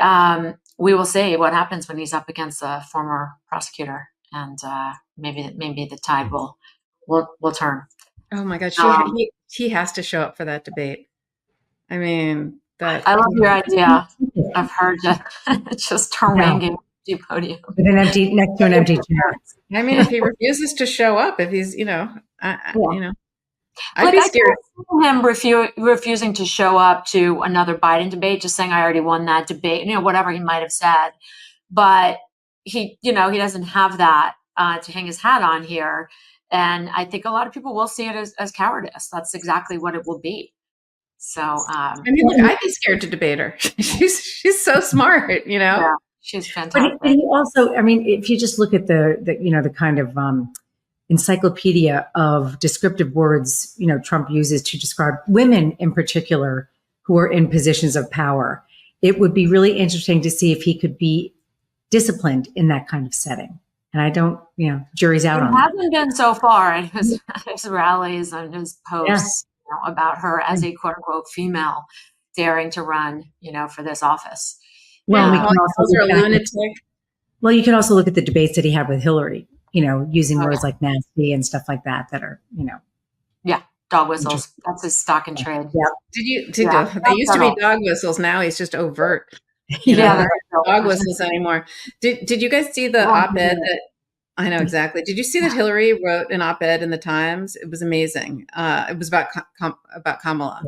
will see what happens when he's up against a former prosecutor, and maybe the tide will turn. Oh my God, Um, he has to show up for that debate. I mean, that I love your idea of her just haranguing the podium. With an empty, next to an empty chair. I mean, if he refuses to show up, if he's, I'd Like, be I scared. can't see him refusing to show up to another Biden debate, just saying I already won that debate, whatever he might have said. But he doesn't have that to hang his hat on here. And I think a lot of people will see it as cowardice. That's exactly what it will be. So, I mean, look, I'd be scared to debate her. she's so smart, yeah, she's fantastic. But he also, I mean, if you just look at the kind of encyclopedia of descriptive words, Trump uses to describe women in particular who are in positions of power, it would be really interesting to see if he could be disciplined in that kind of setting. And I don't, jury's out on that. It hasn't been so far in his rallies and his posts about her as a quote unquote female daring to run, for this office. Well, we can also a lunatic. Well, you can also look at the debates that he had with Hillary, using words like nasty and stuff like that are, Yeah, dog whistles. That's his stock and trade. Yeah. They used to be dog whistles. Now he's just overt. Dog whistles anymore. Did you guys see the op-ed that? I know exactly. Did you see that Hillary wrote an op-ed in the Times? It was amazing. It was about Kamala.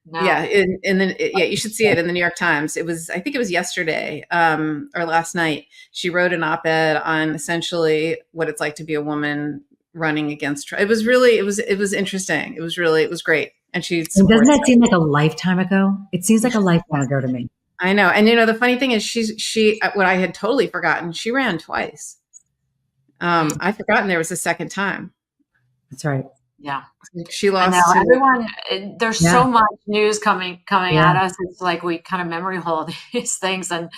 No. Yeah, and then you should see it in the New York Times. I think it was yesterday or last night. She wrote an op-ed on essentially what it's like to be a woman running against Trump. It was interesting. It was great. And doesn't that seem like a lifetime ago? It seems like a lifetime ago to me. I know. And the funny thing is she what I had totally forgotten, she ran twice. I'd forgotten there was a second time. That's right. Yeah. She lost. Everyone, there's so much news coming at us. It's like we kind of memory hold these things, and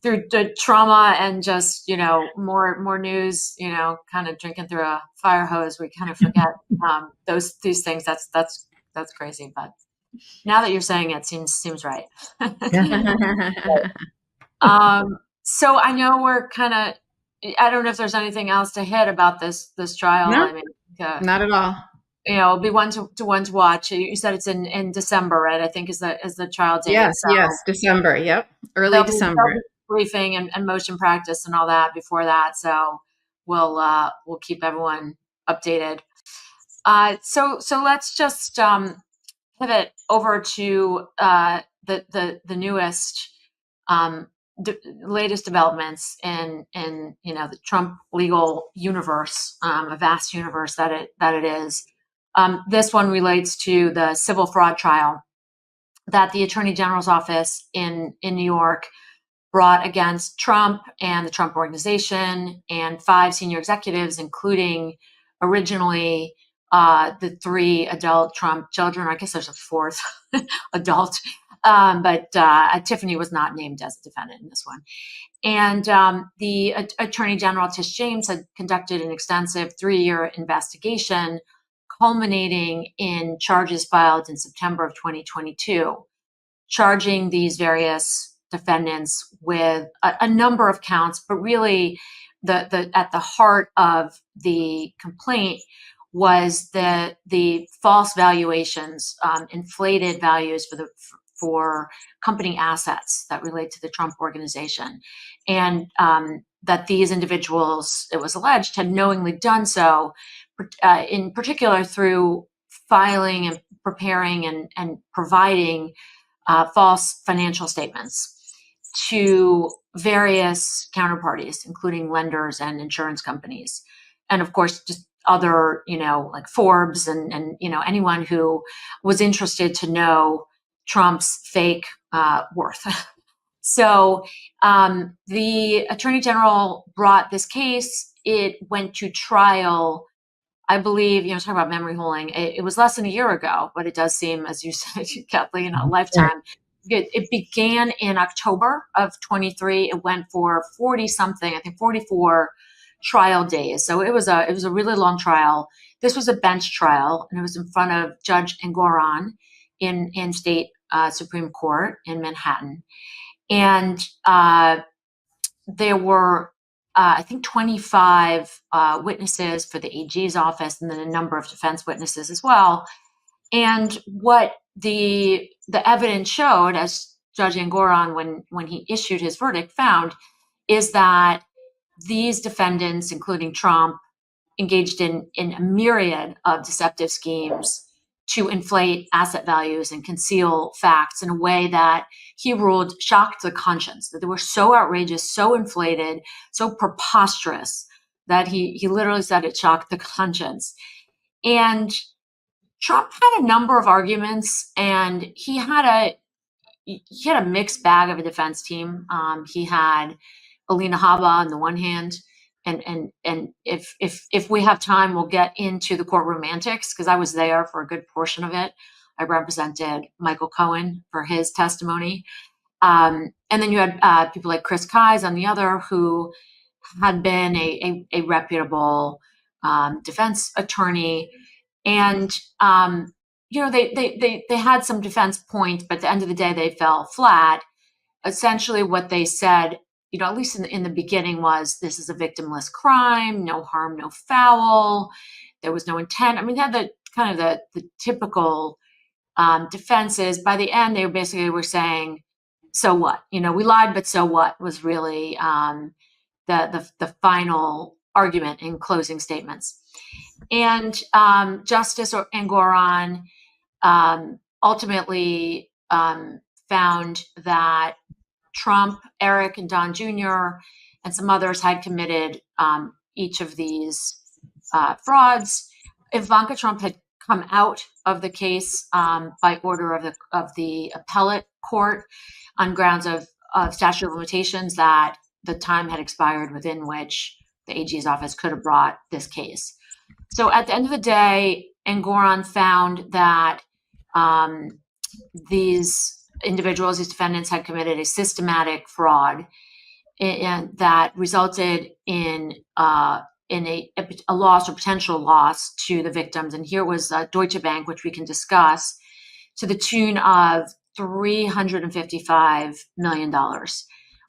through the trauma and just, more news, kind of drinking through a fire hose, we kind of forget these things. That's crazy. But now that you're saying it, seems right. So I know we're kind of, I don't know if there's anything else to hit about this trial. No, I mean, not at all. It'll be one to watch. You said it's in December, right? I think is the trial date. Yes, December. Yep, early December. Briefing and motion practice and all that before that. So we'll keep everyone updated. So let's just pivot over to the newest, latest developments in the Trump legal universe, a vast universe that it is. This one relates to the civil fraud trial that the Attorney General's office in New York brought against Trump and the Trump Organization and 5 senior executives, including originally the 3 adult Trump children. I guess there's a 4th adult, but Tiffany was not named as a defendant in this one. And the Attorney General, Tish James, had conducted an extensive 3-year investigation culminating in charges filed in September of 2022, charging these various defendants with a number of counts, but really at the heart of the complaint was the false valuations, inflated values for company assets that relate to the Trump Organization, and that these individuals, it was alleged, had knowingly done so, in particular through filing and preparing and providing false financial statements to various counterparties, including lenders and insurance companies. And of course, just other, like Forbes and anyone who was interested to know Trump's fake worth. So the Attorney General brought this case. It went to trial I believe, talking about memory holding, it was less than a year ago, but it does seem, as you said, Kathleen, a lifetime. It began in October of 23. It went for 40 something, I think 44 trial days. So it was a really long trial. This was a bench trial, and it was in front of Judge Engoron in state Supreme Court in Manhattan. And there were, I think, 25 witnesses for the AG's office, and then a number of defense witnesses as well. And what the evidence showed, as Judge Engoron, when he issued his verdict, found, is that these defendants, including Trump, engaged in a myriad of deceptive schemes to inflate asset values and conceal facts in a way that he ruled shocked the conscience, that they were so outrageous, so inflated, so preposterous that he literally said it shocked the conscience. And Trump had a number of arguments, and he had a mixed bag of a defense team. He had Alina Habba on the one hand, and if we have time, we'll get into the courtroom antics, because I was there for a good portion of it. I represented Michael Cohen for his testimony. And then you had people like Chris Kise on the other, who had been a reputable defense attorney. And they had some defense points, but at the end of the day, they fell flat. Essentially, what they said, at least in the beginning, was this is a victimless crime, no harm, no foul. There was no intent. I mean, they had the typical defenses. By the end, they basically were saying, so what? We lied, but so what? Was really the final argument in closing statements. And Justice Engoron ultimately found that Trump, Eric, and Don Jr., and some others had committed each of these frauds. Ivanka Trump had come out of the case by order of the appellate court on grounds of statute of limitations, that the time had expired within which the AG's office could have brought this case. So at the end of the day, Engoron found that these individuals, these defendants, had committed a systematic fraud, and that resulted in a loss or potential loss to the victims. And here was Deutsche Bank, which we can discuss, to the tune of $355 million,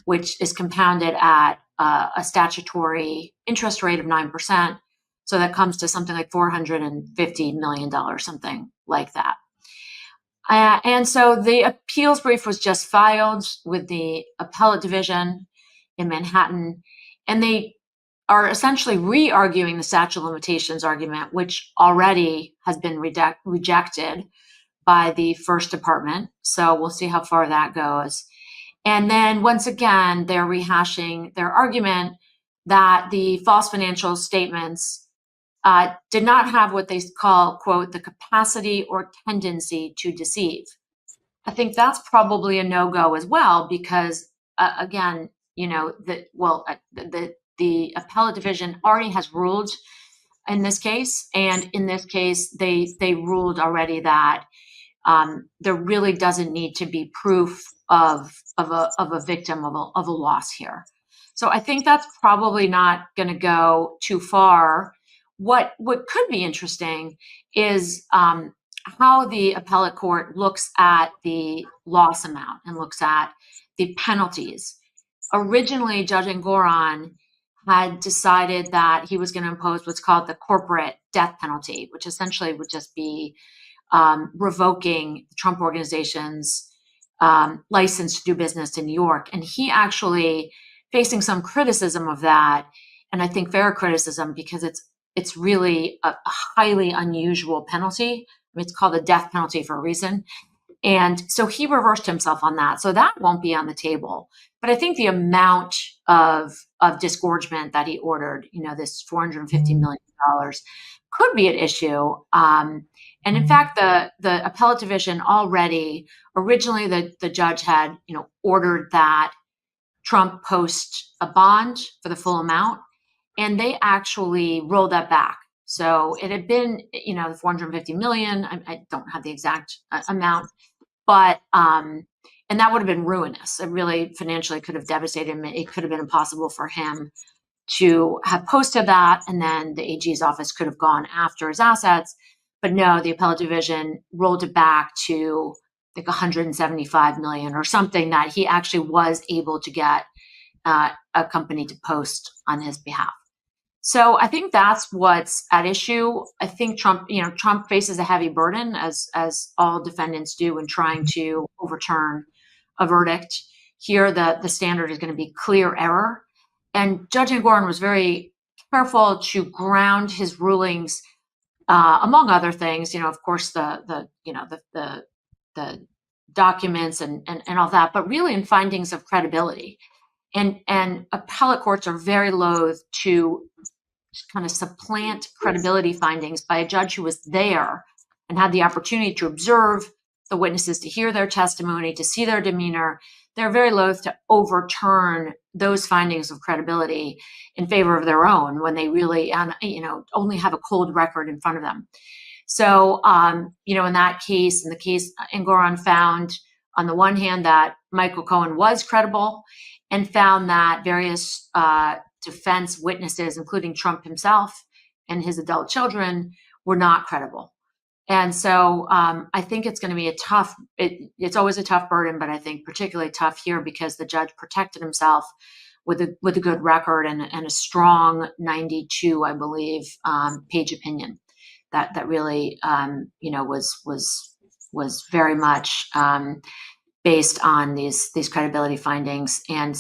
which is compounded at a statutory interest rate of 9%. So that comes to something like $450 million, something like that. And so the appeals brief was just filed with the appellate division in Manhattan, and they are essentially re-arguing the statute of limitations argument, which already has been rejected by the First Department. So we'll see how far that goes. And then once again, they're rehashing their argument that the false financial statements did not have what they call, quote, the capacity or tendency to deceive. I think that's probably a no-go as well, because again, the appellate division already has ruled in this case, and in this case, they ruled already that there really doesn't need to be proof of a victim of a loss here. So I think that's probably not going to go too far. What could be interesting is how the appellate court looks at the loss amount and looks at the penalties. Originally, Judge Engoron had decided that he was going to impose what's called the corporate death penalty, which essentially would just be revoking the Trump Organization's license to do business in New York. And he actually facing some criticism of that, and I think fair criticism, because it's really a highly unusual penalty. I mean, it's called a death penalty for a reason. And so he reversed himself on that. So that won't be on the table. But I think the amount of disgorgement that he ordered, this $450 million, could be an issue. And in fact, the appellate division already, originally the judge had, ordered that Trump post a bond for the full amount. And they actually rolled that back. So it had been, the 450 million. I don't have the exact amount, but and that would have been ruinous. It really financially could have devastated him. It could have been impossible for him to have posted that, and then the AG's office could have gone after his assets. But no, the appellate division rolled it back to like 175 million or something that he actually was able to get a company to post on his behalf. So I think that's what's at issue. I think Trump faces a heavy burden, as all defendants do, in trying to overturn a verdict. Here, the standard is going to be clear error. And Judge Engoron was very careful to ground his rulings, among other things, of course, the documents and all that, but really in findings of credibility. And appellate courts are very loath to kind of supplant credibility findings by a judge who was there and had the opportunity to observe the witnesses, to hear their testimony, to see their demeanor. They're very loath to overturn those findings of credibility in favor of their own when they really, only have a cold record in front of them. So, in that case, Engoron found, on the one hand, that Michael Cohen was credible, and found that various defense witnesses, including Trump himself and his adult children, were not credible. And so I think it's going to be it's always a tough burden, but I think particularly tough here because the judge protected himself with a good record and a strong 92, I believe, page opinion that really, was very much based on these credibility findings and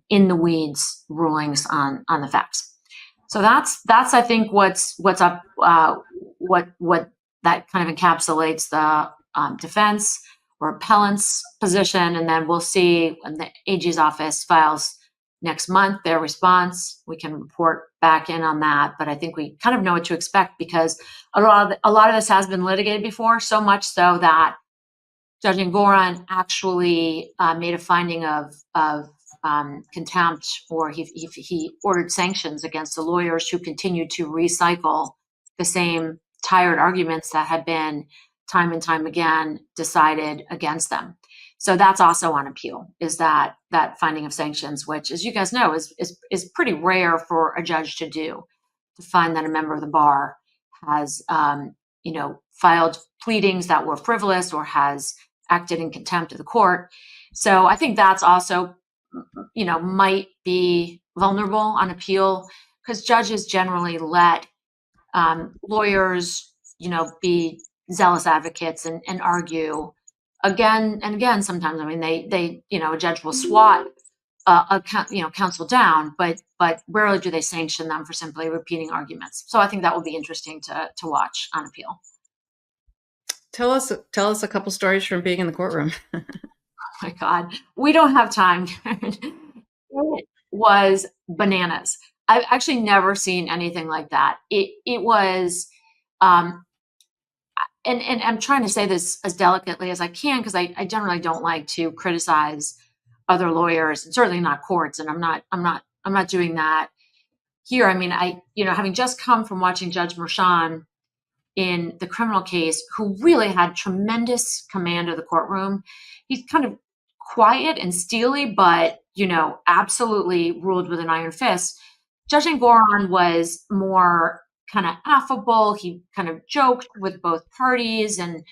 in the weeds rulings on the facts. So that's I think what's up. What that kind of encapsulates the defense or appellant's position, and then we'll see when the AG's office files next month their response. We can report back in on that, but I think we kind of know what to expect because a lot of this has been litigated before, so much so that Judge Engoron actually made a finding of contempt, or he ordered sanctions against the lawyers who continued to recycle the same tired arguments that had been time and time again decided against them. So that's also on appeal, is that finding of sanctions, which, as you guys know, is pretty rare for a judge to do, to find that a member of the bar has filed pleadings that were frivolous or has acted in contempt of the court. So I think that's also, might be vulnerable on appeal, because judges generally let lawyers, be zealous advocates and argue again and again. Sometimes, I mean, they a judge will swat counsel down, but rarely do they sanction them for simply repeating arguments. So I think that will be interesting to watch on appeal. Tell us a couple stories from being in the courtroom. Oh my God, we don't have time. It was bananas. I've actually never seen anything like that. It was, and I'm trying to say this as delicately as I can, because I generally don't like to criticize other lawyers, and certainly not courts. And I'm not doing that here. I mean, having just come from watching Judge Merchan in the criminal case, who really had tremendous command of the courtroom. He's kind of quiet and steely, but, absolutely ruled with an iron fist. Judge Engoron was more kind of affable. He kind of joked with both parties, and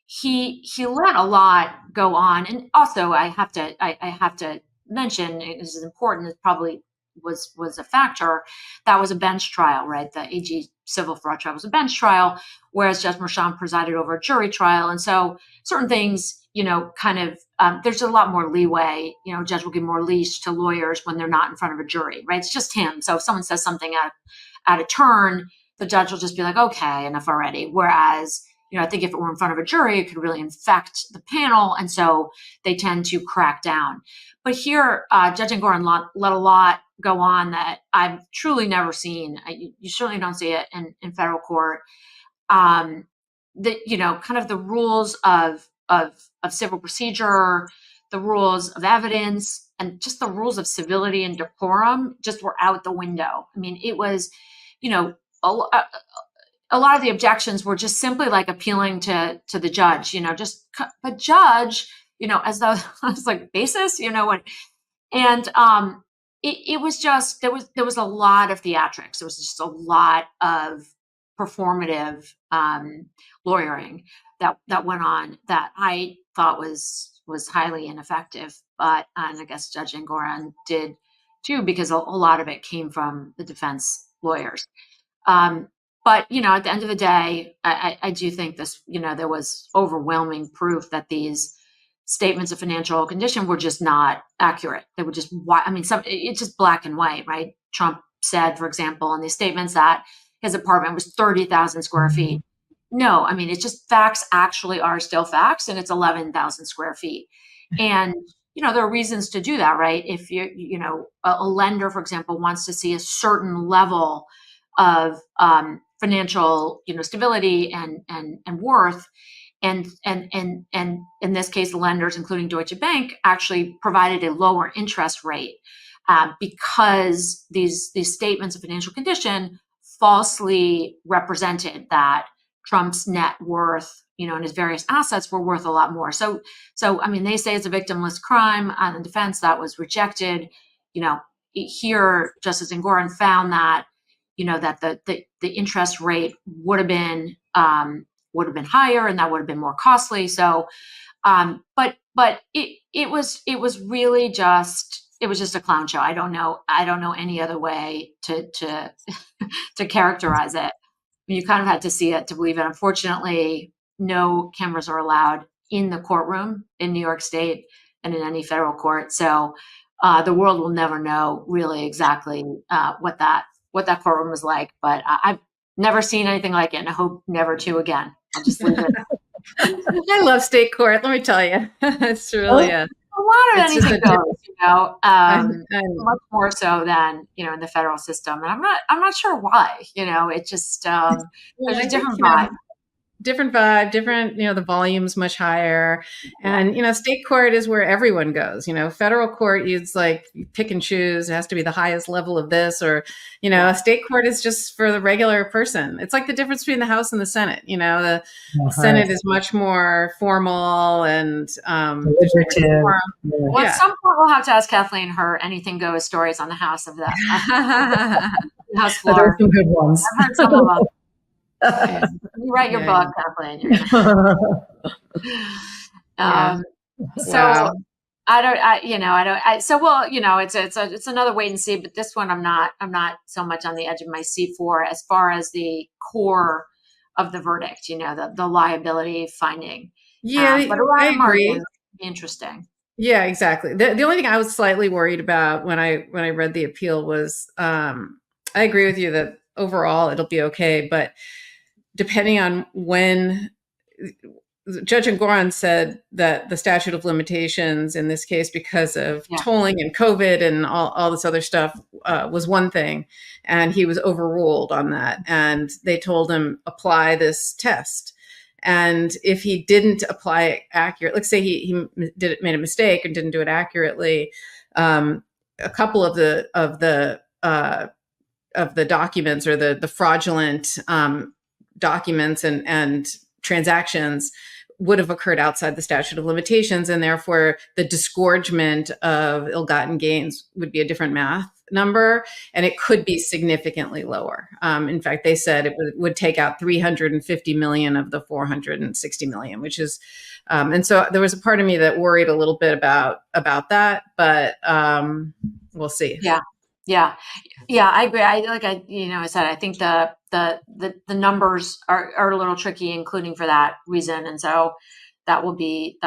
he let a lot go on. And also, I have to mention, it is important, it probably was a factor, that was a bench trial, right? The AG civil fraud trial was a bench trial, whereas Judge Merchan presided over a jury trial. And so certain things, there's a lot more leeway. Judge will give more leash to lawyers when they're not in front of a jury, right? It's just him. So if someone says something out of turn, the judge will just be like, okay, enough already. Whereas, I think if it were in front of a jury, it could really infect the panel. And so they tend to crack down. But here, Judge Engoron let a lot go on that I've truly never seen. You certainly don't see it in federal court. Kind of the rules of civil procedure, the rules of evidence, and just the rules of civility and decorum just were out the window. I mean, it was a lot of the objections were just simply like appealing to the judge, but judge, as though I was like basis, and it was just there was a lot of theatrics. There was just a lot of performative lawyering that went on that I thought was highly ineffective. And I guess Judge Engoron did too, because a lot of it came from the defense lawyers. But, at the end of the day, I do think this, there was overwhelming proof that these statements of financial condition were just not accurate. They were just, it's just black and white, right? Trump said, for example, in these statements that his apartment was 30,000 square feet. No, it's just facts actually are still facts, and it's 11,000 square feet. And, there are reasons to do that, right? If a lender, for example, wants to see a certain level of financial, stability and worth, and in this case, the lenders, including Deutsche Bank, actually provided a lower interest rate because these statements of financial condition falsely represented that Trump's net worth, and his various assets were worth a lot more. So they say it's a victimless crime. On the defense, that was rejected. Here, Justice Engoron found that, that the interest rate would have been higher, and that would have been more costly. So, but it was really just a clown show. I don't know any other way to to characterize it. You kind of had to see it to believe it. Unfortunately, no cameras are allowed in the courtroom in New York State and in any federal court. So the world will never know really exactly what that courtroom was like. But I've never seen anything like it, and I hope never to again. I'll just leave it. I love state court. Let me tell you, it's really a lot of anything goes, much more so than in the federal system. And I'm not sure why. It just there's a different vibe. Different vibe, different, the volume's much higher. And, state court is where everyone goes. Federal court, it's like you pick and choose. It has to be the highest level of this, or, state court is just for the regular person. It's like the difference between the House and the Senate. The Senate is much more formal and deliberative. Well, at some point we'll have to ask Kathleen her anything goes stories on the House of the House floor. There are some good ones. I've heard some of them. You write your book, Kathleen. So it's another wait and see, but this one I'm not so much on the edge of my seat for, as far as the core of the verdict, the liability finding. Yeah, but a lot of margins interesting. Yeah, exactly. The only thing I was slightly worried about when I read the appeal was, I agree with you that overall it'll be okay, but depending on when Judge Engoron said that the statute of limitations in this case, because of tolling and COVID and all this other stuff, was one thing, and he was overruled on that. And they told him, apply this test. And if he didn't apply it accurate, let's say he made a mistake and didn't do it accurately, a couple of the documents, or the fraudulent documents and transactions would have occurred outside the statute of limitations, and therefore the disgorgement of ill-gotten gains would be a different math number, and it could be significantly lower. In fact, they said it would take out 350 million of the 460 million, which is, and so there was a part of me that worried a little bit about that, but we'll see. Yeah, I agree. I said, I think the numbers are a little tricky, including for that reason, and so that will be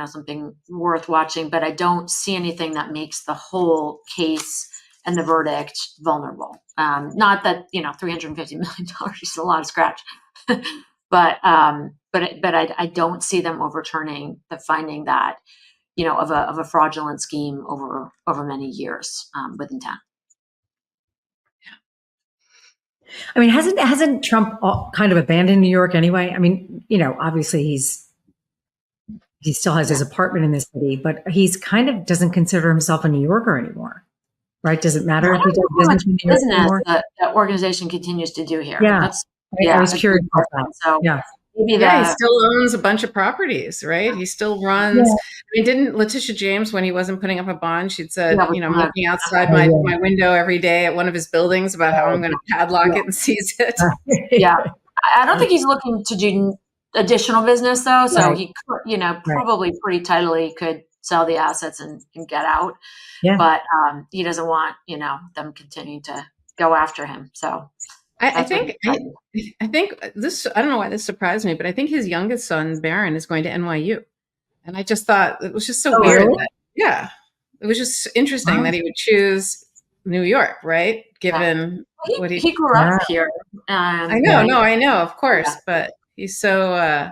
something worth watching. But I don't see anything that makes the whole case and the verdict vulnerable. Not that $350 million is a lot of scratch, but I don't see them overturning the finding that of a fraudulent scheme over many years with intent. I mean, hasn't Trump kind of abandoned New York anyway? I mean, obviously he still has his apartment in the city, but he's kind of doesn't consider himself a New Yorker anymore. right? Does it matter if I he don't does know how much business in New York business anymore? that organization continues to do here. Yeah. That's I was that's curious about important. that. So Yeah. maybe Yeah, he the still owns a bunch of properties, right? He still runs. Yeah. I mean, didn't Letitia James, when he wasn't putting up a bond, she'd said, Yeah, I'm looking outside Oh, my yeah. window every day at one of his buildings about how I'm going to padlock it and seize it. yeah. I don't think he's looking to do additional business though. So Right. he could, probably pretty tidily could sell the assets and get out. Yeah. But he doesn't want, them continuing to go after him. So I think this, I don't know why this surprised me, but I think his youngest son, Bannon, is going to NYU. And I just thought it was just so weird. Really? Yeah. It was just interesting that he would choose New York, right? Given what he grew up here. I know, of course, but he's so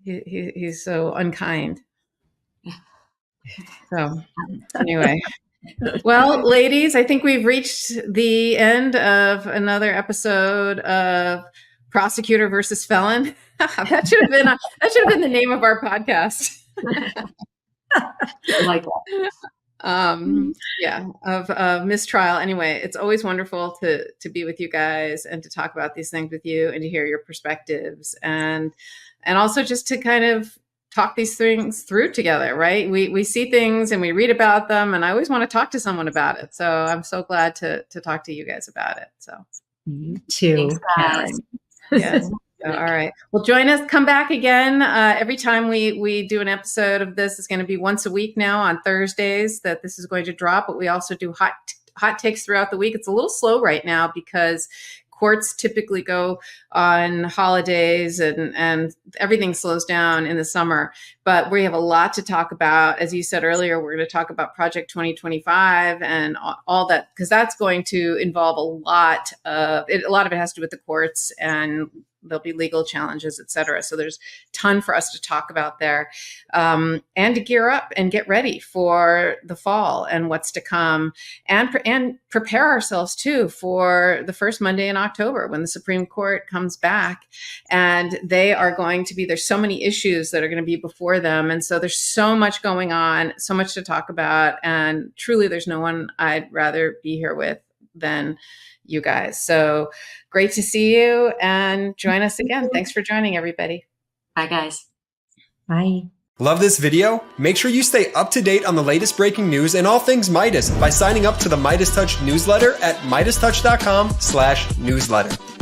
he's so unkind. So anyway, well, ladies, I think we've reached the end of another episode of Prosecutor versus Felon. That should have been the name of our podcast. I like that. Of MissTrial. Anyway, it's always wonderful to be with you guys and to talk about these things with you and to hear your perspectives and also just to kind of talk these things through together, right? We see things and we read about them, and I always want to talk to someone about it. So I'm so glad to talk to you guys about it. So you too. Thanks, yes. All right. Well, join us. Come back again. Every time we do an episode of this, it's going to be once a week now on Thursdays that this is going to drop. But we also do hot takes throughout the week. It's a little slow right now because courts typically go on holidays and everything slows down in the summer. But we have a lot to talk about. As you said earlier, we're going to talk about Project 2025 and all that, because that's going to involve a lot of it. A lot of it has to do with the courts, and there'll be legal challenges, et cetera. So there's a ton for us to talk about there, and to gear up and get ready for the fall and what's to come, and prepare ourselves too for the first Monday in October when the Supreme Court comes back, and there's so many issues that are going to be before them. And so there's so much going on, so much to talk about. And truly, there's no one I'd rather be here with than you guys. So great to see you, and join us again. Thanks for joining, everybody. Bye, guys. Bye. Love this video? Make sure you stay up to date on the latest breaking news and all things Midas by signing up to the Midas Touch newsletter at MidasTouch.com/newsletter.